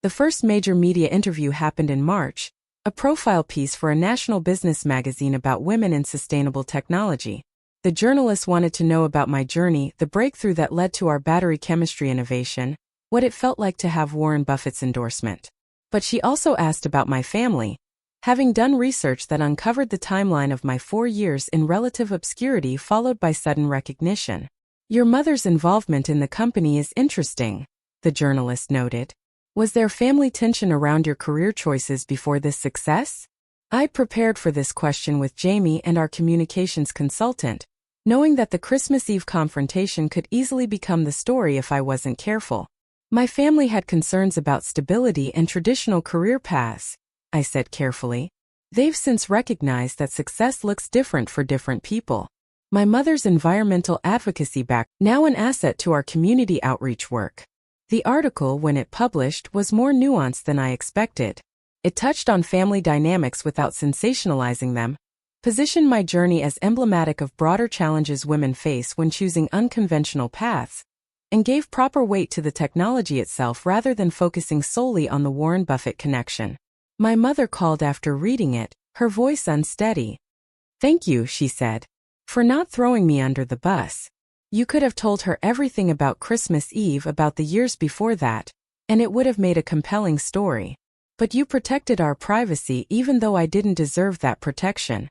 The first major media interview happened in March, a profile piece for a national business magazine about women in sustainable technology. The journalist wanted to know about my journey, the breakthrough that led to our battery chemistry innovation, what it felt like to have Warren Buffett's endorsement. But she also asked about my family, having done research that uncovered the timeline of my 4 years in relative obscurity followed by sudden recognition. "Your mother's involvement in the company is interesting," the journalist noted. "Was there family tension around your career choices before this success?" I prepared for this question with Jamie and our communications consultant, knowing that the Christmas Eve confrontation could easily become the story if I wasn't careful. "My family had concerns about stability and traditional career paths," I said carefully. "They've since recognized that success looks different for different people. My mother's environmental advocacy background, now an asset to our community outreach work." The article, when it published, was more nuanced than I expected. It touched on family dynamics without sensationalizing them, positioned my journey as emblematic of broader challenges women face when choosing unconventional paths, and gave proper weight to the technology itself rather than focusing solely on the Warren Buffett connection. My mother called after reading it, her voice unsteady. "Thank you," she said, "for not throwing me under the bus. You could have told her everything about Christmas Eve, about the years before that, and it would have made a compelling story. But you protected our privacy even though I didn't deserve that protection."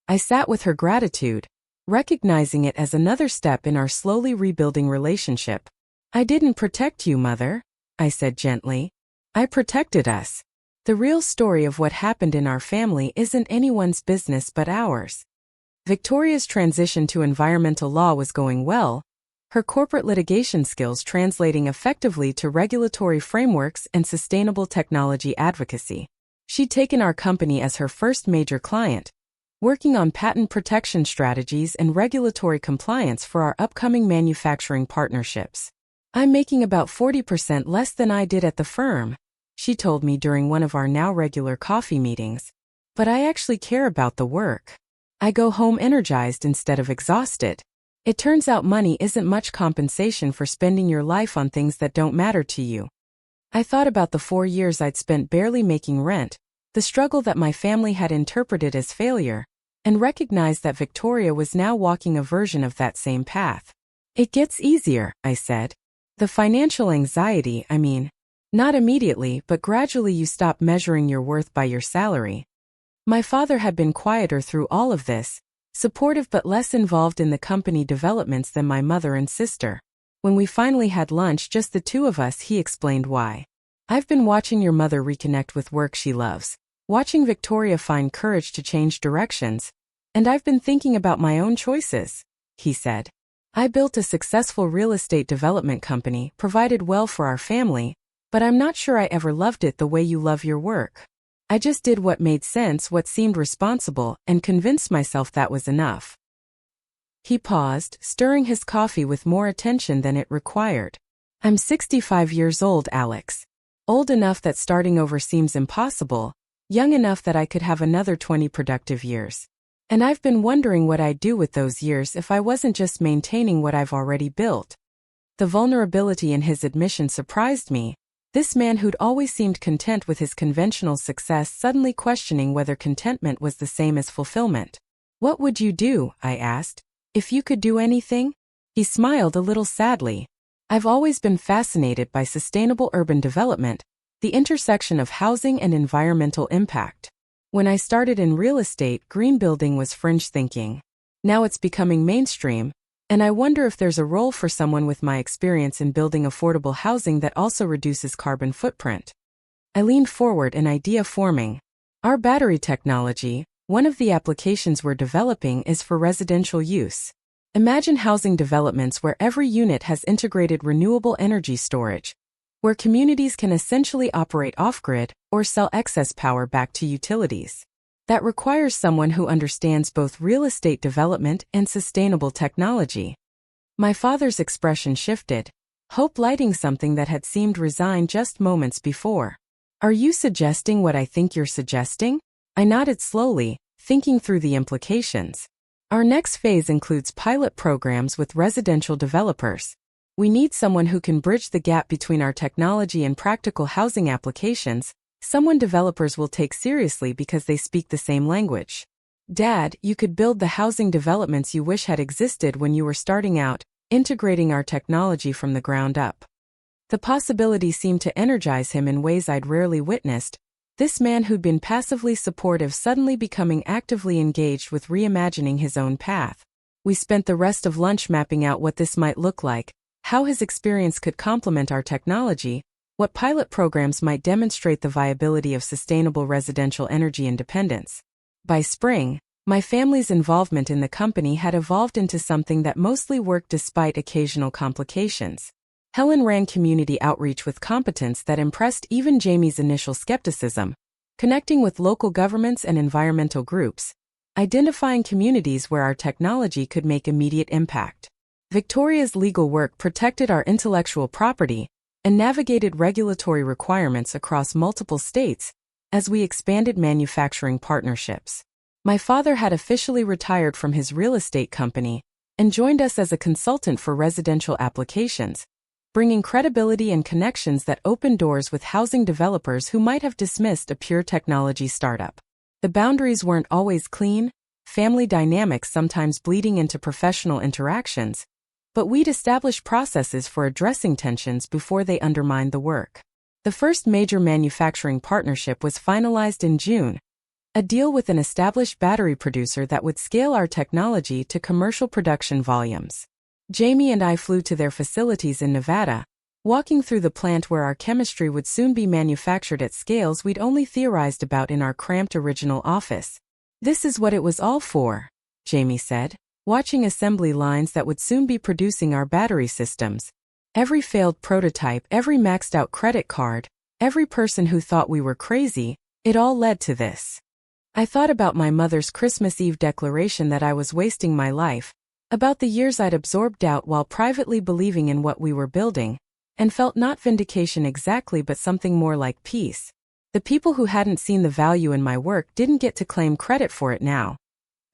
I sat with her gratitude, recognizing it as another step in our slowly rebuilding relationship. "I didn't protect you, Mother," I said gently. "I protected us. The real story of what happened in our family isn't anyone's business but ours." Victoria's transition to environmental law was going well, her corporate litigation skills translating effectively to regulatory frameworks and sustainable technology advocacy. She'd taken our company as her first major client, working on patent protection strategies and regulatory compliance for our upcoming manufacturing partnerships. "I'm making about 40% less than I did at the firm," she told me during one of our now regular coffee meetings. "But I actually care about the work. I go home energized instead of exhausted. It turns out money isn't much compensation for spending your life on things that don't matter to you." I thought about the 4 years I'd spent barely making rent, the struggle that my family had interpreted as failure, and recognized that Victoria was now walking a version of that same path. "It gets easier," I said. "The financial anxiety, I mean. Not immediately, but gradually you stop measuring your worth by your salary." My father had been quieter through all of this, supportive but less involved in the company developments than my mother and sister. When we finally had lunch, just the two of us, he explained why. "I've been watching your mother reconnect with work she loves, watching Victoria find courage to change directions, and I've been thinking about my own choices," he said. "I built a successful real estate development company, provided well for our family, but I'm not sure I ever loved it the way you love your work. I just did what made sense, what seemed responsible, and convinced myself that was enough." He paused, stirring his coffee with more attention than it required. "I'm 65 years old, Alex. Old enough that starting over seems impossible, young enough that I could have another 20 productive years. And I've been wondering what I'd do with those years if I wasn't just maintaining what I've already built." The vulnerability in his admission surprised me. This man who'd always seemed content with his conventional success suddenly questioning whether contentment was the same as fulfillment. "What would you do?" I asked. "If you could do anything?" He smiled a little sadly. "I've always been fascinated by sustainable urban development, the intersection of housing and environmental impact. When I started in real estate, green building was fringe thinking. Now it's becoming mainstream, and I wonder if there's a role for someone with my experience in building affordable housing that also reduces carbon footprint." I leaned forward, an idea forming. "Our battery technology, one of the applications we're developing, is for residential use. Imagine housing developments where every unit has integrated renewable energy storage, where communities can essentially operate off-grid or sell excess power back to utilities. That requires someone who understands both real estate development and sustainable technology." My father's expression shifted, hope lighting something that had seemed resigned just moments before. "Are you suggesting what I think you're suggesting?" I nodded slowly, thinking through the implications. "Our next phase includes pilot programs with residential developers. We need someone who can bridge the gap between our technology and practical housing applications, someone developers will take seriously because they speak the same language. Dad, you could build the housing developments you wish had existed when you were starting out, integrating our technology from the ground up." The possibility seemed to energize him in ways I'd rarely witnessed, this man who'd been passively supportive suddenly becoming actively engaged with reimagining his own path. We spent the rest of lunch mapping out what this might look like, how his experience could complement our technology, what pilot programs might demonstrate the viability of sustainable residential energy independence. By spring, my family's involvement in the company had evolved into something that mostly worked despite occasional complications. Helen ran community outreach with competence that impressed even Jamie's initial skepticism, connecting with local governments and environmental groups, identifying communities where our technology could make immediate impact. Victoria's legal work protected our intellectual property and navigated regulatory requirements across multiple states as we expanded manufacturing partnerships. My father had officially retired from his real estate company and joined us as a consultant for residential applications, bringing credibility and connections that opened doors with housing developers who might have dismissed a pure technology startup. The boundaries weren't always clean, family dynamics sometimes bleeding into professional interactions, but we'd established processes for addressing tensions before they undermined the work. The first major manufacturing partnership was finalized in June, A deal with an established battery producer that would scale our technology to commercial production volumes. Jamie and I flew to their facilities in Nevada, walking through the plant where our chemistry would soon be manufactured at scales we'd only theorized about in our cramped original office. "This is what it was all for," Jamie said, watching assembly lines that would soon be producing our battery systems. Every failed prototype, every maxed-out credit card, every person who thought we were crazy, it all led to this. I thought about my mother's Christmas Eve declaration that I was wasting my life, about the years I'd absorbed doubt while privately believing in what we were building, and felt not vindication exactly but something more like peace. The people who hadn't seen the value in my work didn't get to claim credit for it now.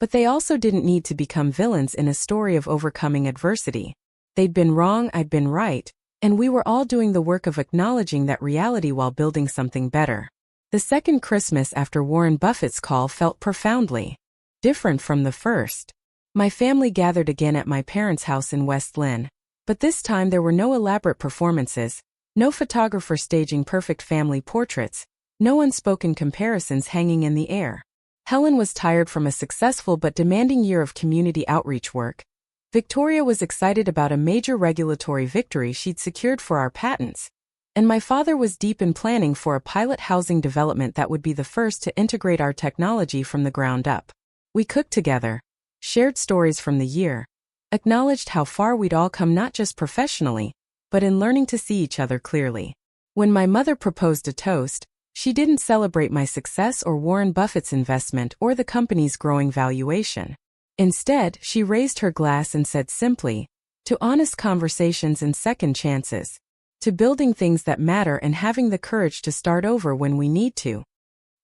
But they also didn't need to become villains in a story of overcoming adversity. They'd been wrong, I'd been right, and we were all doing the work of acknowledging that reality while building something better. The second Christmas after Warren Buffett's call felt profoundly different from the first. My family gathered again at my parents' house in West Lynn. But this time there were no elaborate performances, no photographer staging perfect family portraits, no unspoken comparisons hanging in the air. Helen was tired from a successful but demanding year of community outreach work. Victoria was excited about a major regulatory victory she'd secured for our patents. And my father was deep in planning for a pilot housing development that would be the first to integrate our technology from the ground up. We cooked together, shared stories from the year, acknowledged how far we'd all come not just professionally, but in learning to see each other clearly. When my mother proposed a toast, she didn't celebrate my success or Warren Buffett's investment or the company's growing valuation. Instead, she raised her glass and said simply, "To honest conversations and second chances. To building things that matter and having the courage to start over when we need to."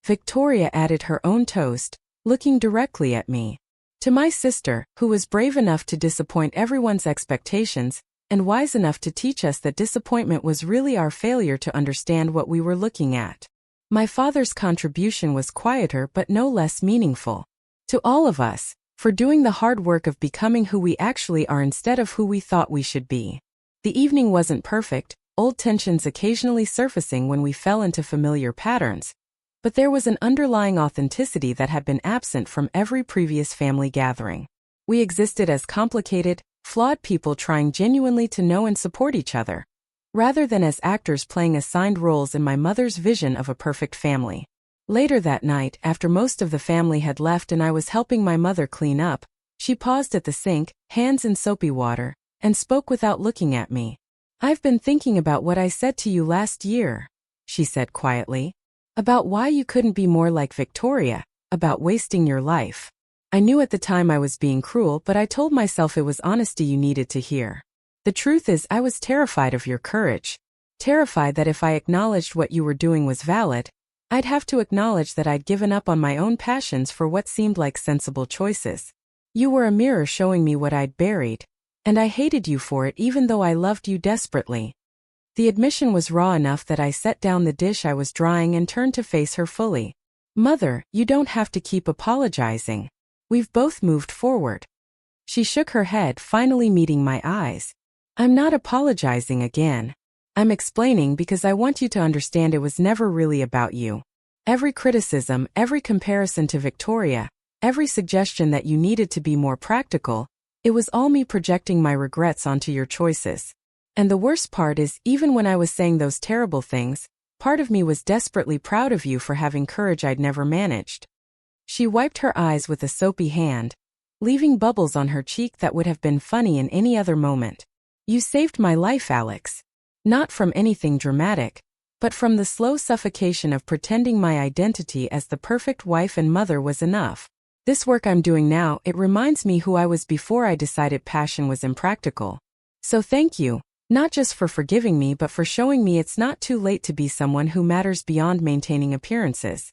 Victoria added her own toast, looking directly at me. "To my sister, who was brave enough to disappoint everyone's expectations, and wise enough to teach us that disappointment was really our failure to understand what we were looking at." My father's contribution was quieter but no less meaningful. To all of us, for doing the hard work of becoming who we actually are instead of who we thought we should be. The evening wasn't perfect, old tensions occasionally surfacing when we fell into familiar patterns. But there was an underlying authenticity that had been absent from every previous family gathering. We existed as complicated, flawed people trying genuinely to know and support each other, rather than as actors playing assigned roles in my mother's vision of a perfect family. Later that night, after most of the family had left and I was helping my mother clean up, she paused at the sink, hands in soapy water, and spoke without looking at me. "I've been thinking about what I said to you last year," she said quietly. "About why you couldn't be more like Victoria, about wasting your life. I knew at the time I was being cruel, but I told myself it was honesty you needed to hear. The truth is I was terrified of your courage. Terrified that if I acknowledged what you were doing was valid, I'd have to acknowledge that I'd given up on my own passions for what seemed like sensible choices. You were a mirror showing me what I'd buried, and I hated you for it even though I loved you desperately." The admission was raw enough that I set down the dish I was drying and turned to face her fully. "Mother, you don't have to keep apologizing. We've both moved forward." She shook her head, finally meeting my eyes. "I'm not apologizing again. I'm explaining because I want you to understand it was never really about you. Every criticism, every comparison to Victoria, every suggestion that you needed to be more practical, it was all me projecting my regrets onto your choices. And the worst part is, even when I was saying those terrible things, part of me was desperately proud of you for having courage I'd never managed." She wiped her eyes with a soapy hand, leaving bubbles on her cheek that would have been funny in any other moment. "You saved my life, Alex. Not from anything dramatic, but from the slow suffocation of pretending my identity as the perfect wife and mother was enough. This work I'm doing now, it reminds me who I was before I decided passion was impractical. So thank you. Not just for forgiving me but for showing me it's not too late to be someone who matters beyond maintaining appearances."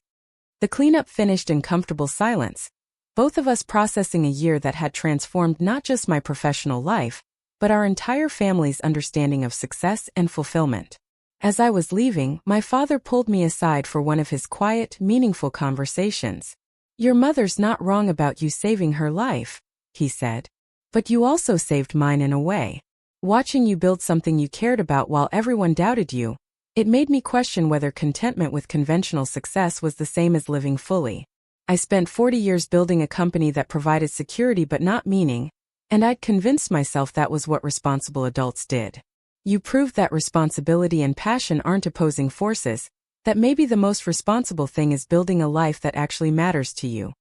The cleanup finished in comfortable silence, both of us processing a year that had transformed not just my professional life, but our entire family's understanding of success and fulfillment. As I was leaving, my father pulled me aside for one of his quiet, meaningful conversations. "Your mother's not wrong about you saving her life," he said. "But you also saved mine in a way. Watching you build something you cared about while everyone doubted you, it made me question whether contentment with conventional success was the same as living fully. I spent 40 years building a company that provided security but not meaning, and I'd convinced myself that was what responsible adults did. You proved that responsibility and passion aren't opposing forces, that maybe the most responsible thing is building a life that actually matters to you.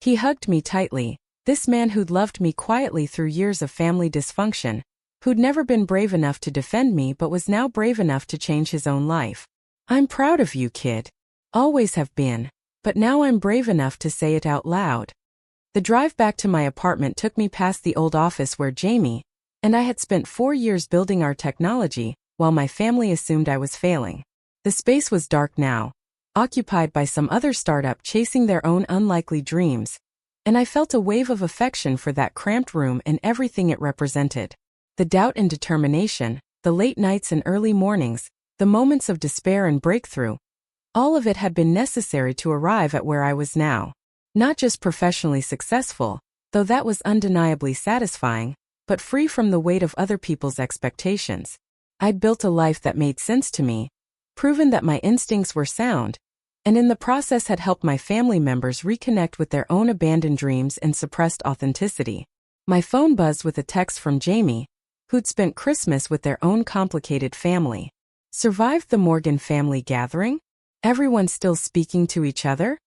He hugged me tightly, this man who'd loved me quietly through years of family dysfunction, who'd never been brave enough to defend me but was now brave enough to change his own life. I'm proud of you, kid. Always have been, but now I'm brave enough to say it out loud. The drive back to my apartment took me past the old office where Jamie and I had spent 4 years building our technology, while my family assumed I was failing. The space was dark now, occupied by some other startup chasing their own unlikely dreams, and I felt a wave of affection for that cramped room and everything it represented. The doubt and determination, the late nights and early mornings, the moments of despair and breakthrough, all of it had been necessary to arrive at where I was now. Not just professionally successful, though that was undeniably satisfying, but free from the weight of other people's expectations. I'd built a life that made sense to me, proven that my instincts were sound, and in the process had helped my family members reconnect with their own abandoned dreams and suppressed authenticity. My phone buzzed with a text from Jamie, who'd spent Christmas with their own complicated family. Survived the Morgan family gathering? Everyone still speaking to each other?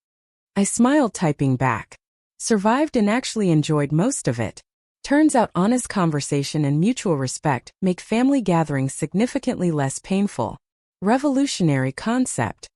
I smiled, typing back. Survived and actually enjoyed most of it. Turns out honest conversation and mutual respect make family gatherings significantly less painful. Revolutionary concept.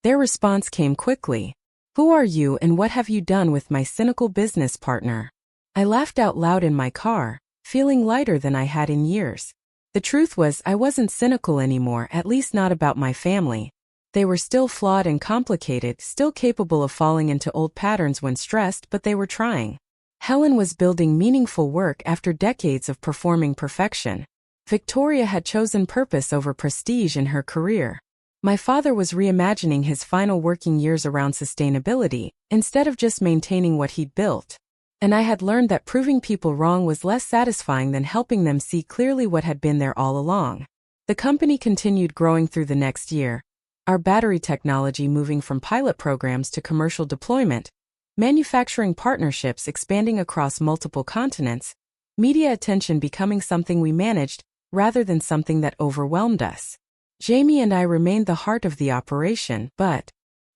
Their response came quickly. Who are you and what have you done with my cynical business partner? I laughed out loud in my car, feeling lighter than I had in years. The truth was I wasn't cynical anymore, at least not about my family. They were still flawed and complicated, still capable of falling into old patterns when stressed, but they were trying. Helen was building meaningful work after decades of performing perfection. Victoria had chosen purpose over prestige in her career. My father was reimagining his final working years around sustainability, instead of just maintaining what he'd built. And I had learned that proving people wrong was less satisfying than helping them see clearly what had been there all along. The company continued growing through the next year, our battery technology moving from pilot programs to commercial deployment, manufacturing partnerships expanding across multiple continents, media attention becoming something we managed rather than something that overwhelmed us. Jamie and I remained the heart of the operation, but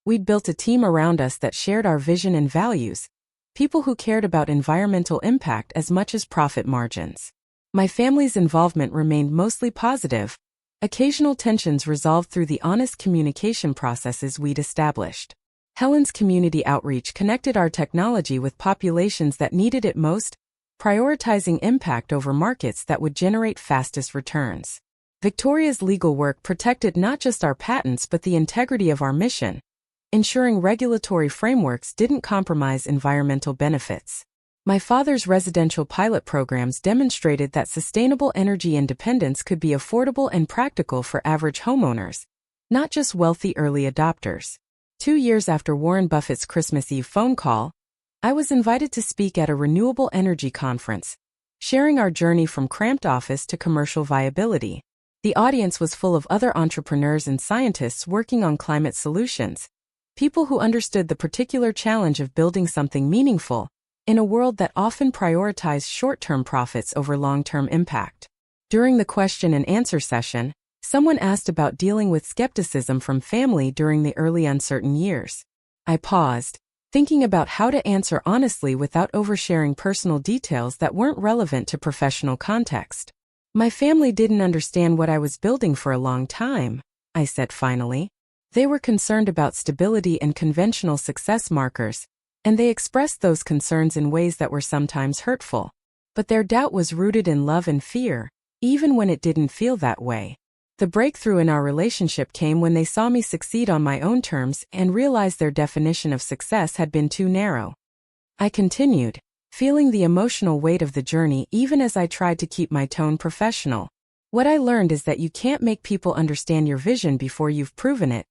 we'd built a team around us that shared our vision and values, people who cared about environmental impact as much as profit margins. My family's involvement remained mostly positive, occasional tensions resolved through the honest communication processes we'd established. Helen's community outreach connected our technology with populations that needed it most, prioritizing impact over markets that would generate fastest returns. Victoria's legal work protected not just our patents but the integrity of our mission, ensuring regulatory frameworks didn't compromise environmental benefits. My father's residential pilot programs demonstrated that sustainable energy independence could be affordable and practical for average homeowners, not just wealthy early adopters. 2 years after Warren Buffett's Christmas Eve phone call, I was invited to speak at a renewable energy conference, sharing our journey from cramped office to commercial viability. The audience was full of other entrepreneurs and scientists working on climate solutions, people who understood the particular challenge of building something meaningful in a world that often prioritized short-term profits over long-term impact. During the question and answer session, someone asked about dealing with skepticism from family during the early uncertain years. I paused, thinking about how to answer honestly without oversharing personal details that weren't relevant to professional context. My family didn't understand what I was building for a long time, I said finally. They were concerned about stability and conventional success markers, and they expressed those concerns in ways that were sometimes hurtful. But their doubt was rooted in love and fear, even when it didn't feel that way. The breakthrough in our relationship came when they saw me succeed on my own terms and realized their definition of success had been too narrow. I continued, feeling the emotional weight of the journey even as I tried to keep my tone professional. What I learned is that you can't make people understand your vision before you've proven it,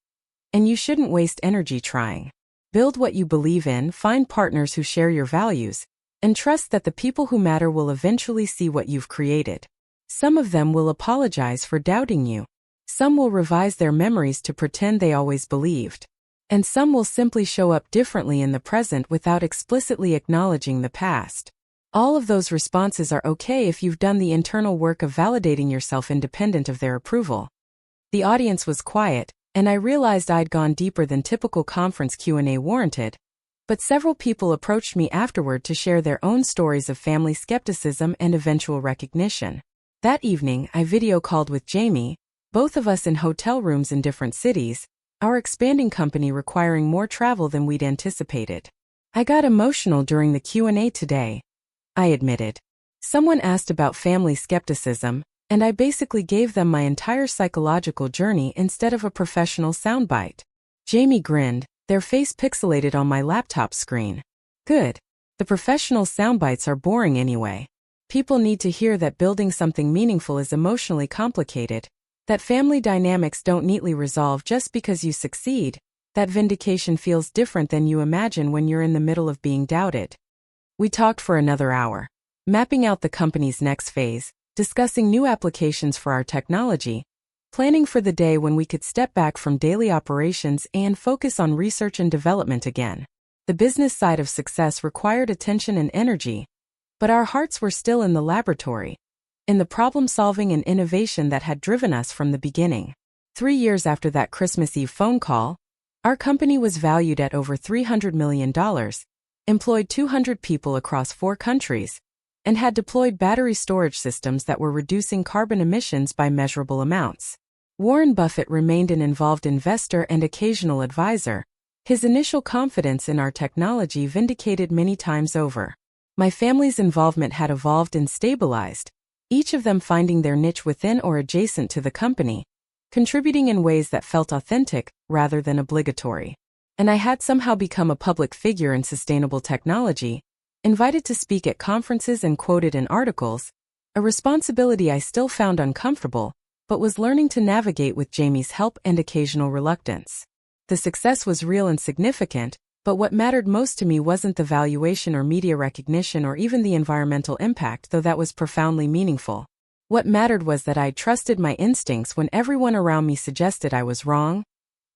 and you shouldn't waste energy trying. Build what you believe in, find partners who share your values, and trust that the people who matter will eventually see what you've created. Some of them will apologize for doubting you. Some will revise their memories to pretend they always believed. And some will simply show up differently in the present without explicitly acknowledging the past. All of those responses are okay if you've done the internal work of validating yourself independent of their approval. The audience was quiet, and I realized I'd gone deeper than typical conference Q&A warranted. But several people approached me afterward to share their own stories of family skepticism and eventual recognition. That evening, I video called with Jamie, both of us in hotel rooms in different cities, our expanding company requiring more travel than we'd anticipated. I got emotional during the Q&A today, I admitted. Someone asked about family skepticism, and I basically gave them my entire psychological journey instead of a professional soundbite. Jamie grinned, their face pixelated on my laptop screen. Good. The professional soundbites are boring anyway. People need to hear that building something meaningful is emotionally complicated, that family dynamics don't neatly resolve just because you succeed, that vindication feels different than you imagine when you're in the middle of being doubted. We talked for another hour, mapping out the company's next phase, discussing new applications for our technology, planning for the day when we could step back from daily operations and focus on research and development again. The business side of success required attention and energy, but our hearts were still in the laboratory, in the problem-solving and innovation that had driven us from the beginning. 3 years after that Christmas Eve phone call, our company was valued at over $300 million, employed 200 people across 4 countries, and had deployed battery storage systems that were reducing carbon emissions by measurable amounts. Warren Buffett remained an involved investor and occasional advisor, his initial confidence in our technology vindicated many times over. My family's involvement had evolved and stabilized, each of them finding their niche within or adjacent to the company, contributing in ways that felt authentic rather than obligatory. And I had somehow become a public figure in sustainable technology, invited to speak at conferences and quoted in articles, a responsibility I still found uncomfortable, but was learning to navigate with Jamie's help and occasional reluctance. The success was real and significant, but what mattered most to me wasn't the valuation or media recognition or even the environmental impact, though that was profoundly meaningful. What mattered was that I'd trusted my instincts when everyone around me suggested I was wrong,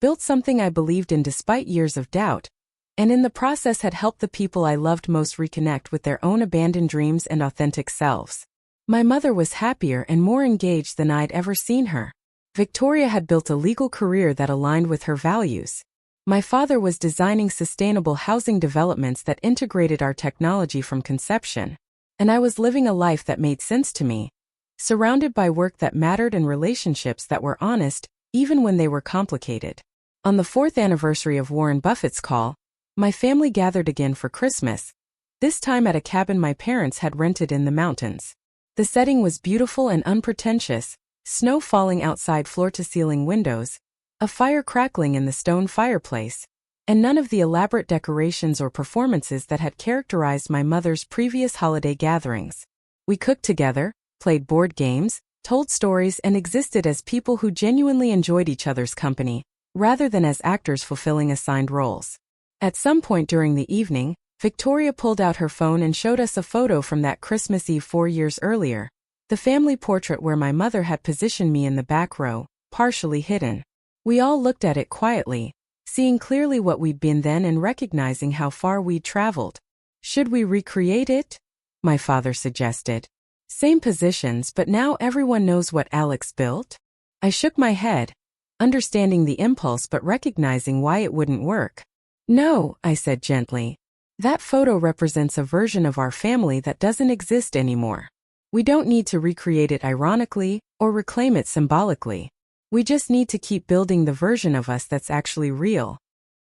built something I believed in despite years of doubt, and in the process had helped the people I loved most reconnect with their own abandoned dreams and authentic selves. My mother was happier and more engaged than I'd ever seen her. Victoria had built a legal career that aligned with her values. My father was designing sustainable housing developments that integrated our technology from conception, and I was living a life that made sense to me, surrounded by work that mattered and relationships that were honest, even when they were complicated. On the 4th anniversary of Warren Buffett's call, my family gathered again for Christmas, this time at a cabin my parents had rented in the mountains. The setting was beautiful and unpretentious, snow falling outside floor-to-ceiling windows, a fire crackling in the stone fireplace, and none of the elaborate decorations or performances that had characterized my mother's previous holiday gatherings. We cooked together, played board games, told stories, and existed as people who genuinely enjoyed each other's company, rather than as actors fulfilling assigned roles. At some point during the evening, Victoria pulled out her phone and showed us a photo from that Christmas Eve 4 years earlier, the family portrait where my mother had positioned me in the back row, partially hidden. We all looked at it quietly, seeing clearly what we'd been then and recognizing how far we'd traveled. Should we recreate it? My father suggested. Same positions, but now everyone knows what Alex built? I shook my head, understanding the impulse but recognizing why it wouldn't work. No, I said gently. That photo represents a version of our family that doesn't exist anymore. We don't need to recreate it ironically or reclaim it symbolically. We just need to keep building the version of us that's actually real.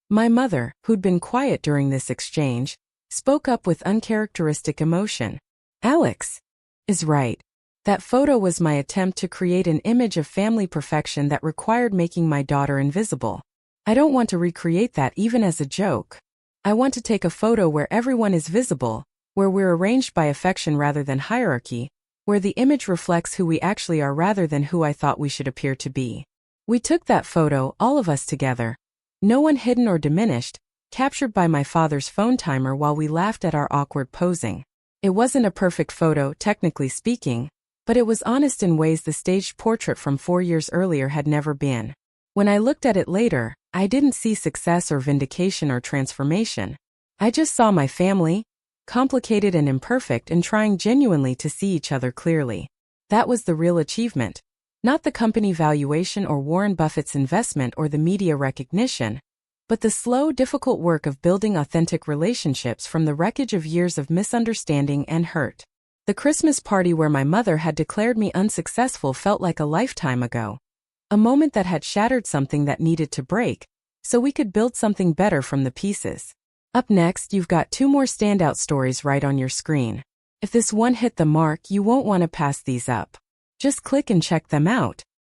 My mother, who'd been quiet during this exchange, spoke up with uncharacteristic emotion. Alex is right. That photo was my attempt to create an image of family perfection that required making my daughter invisible. I don't want to recreate that even as a joke. I want to take a photo where everyone is visible, where we're arranged by affection rather than hierarchy, where the image reflects who we actually are rather than who I thought we should appear to be. We took that photo, all of us together, no one hidden or diminished, captured by my father's phone timer while we laughed at our awkward posing. It wasn't a perfect photo, technically speaking, but it was honest in ways the staged portrait from 4 years earlier had never been. When I looked at it later, I didn't see success or vindication or transformation. I just saw my family, complicated and imperfect, and trying genuinely to see each other clearly. That was the real achievement. Not the company valuation or Warren Buffett's investment or the media recognition, but the slow, difficult work of building authentic relationships from the wreckage of years of misunderstanding and hurt. The Christmas party where my mother had declared me unsuccessful felt like a lifetime ago. A moment that had shattered something that needed to break, so we could build something better from the pieces. Up next, you've got 2 more standout stories right on your screen. If this one hit the mark, you won't want to pass these up. Just click and check them out.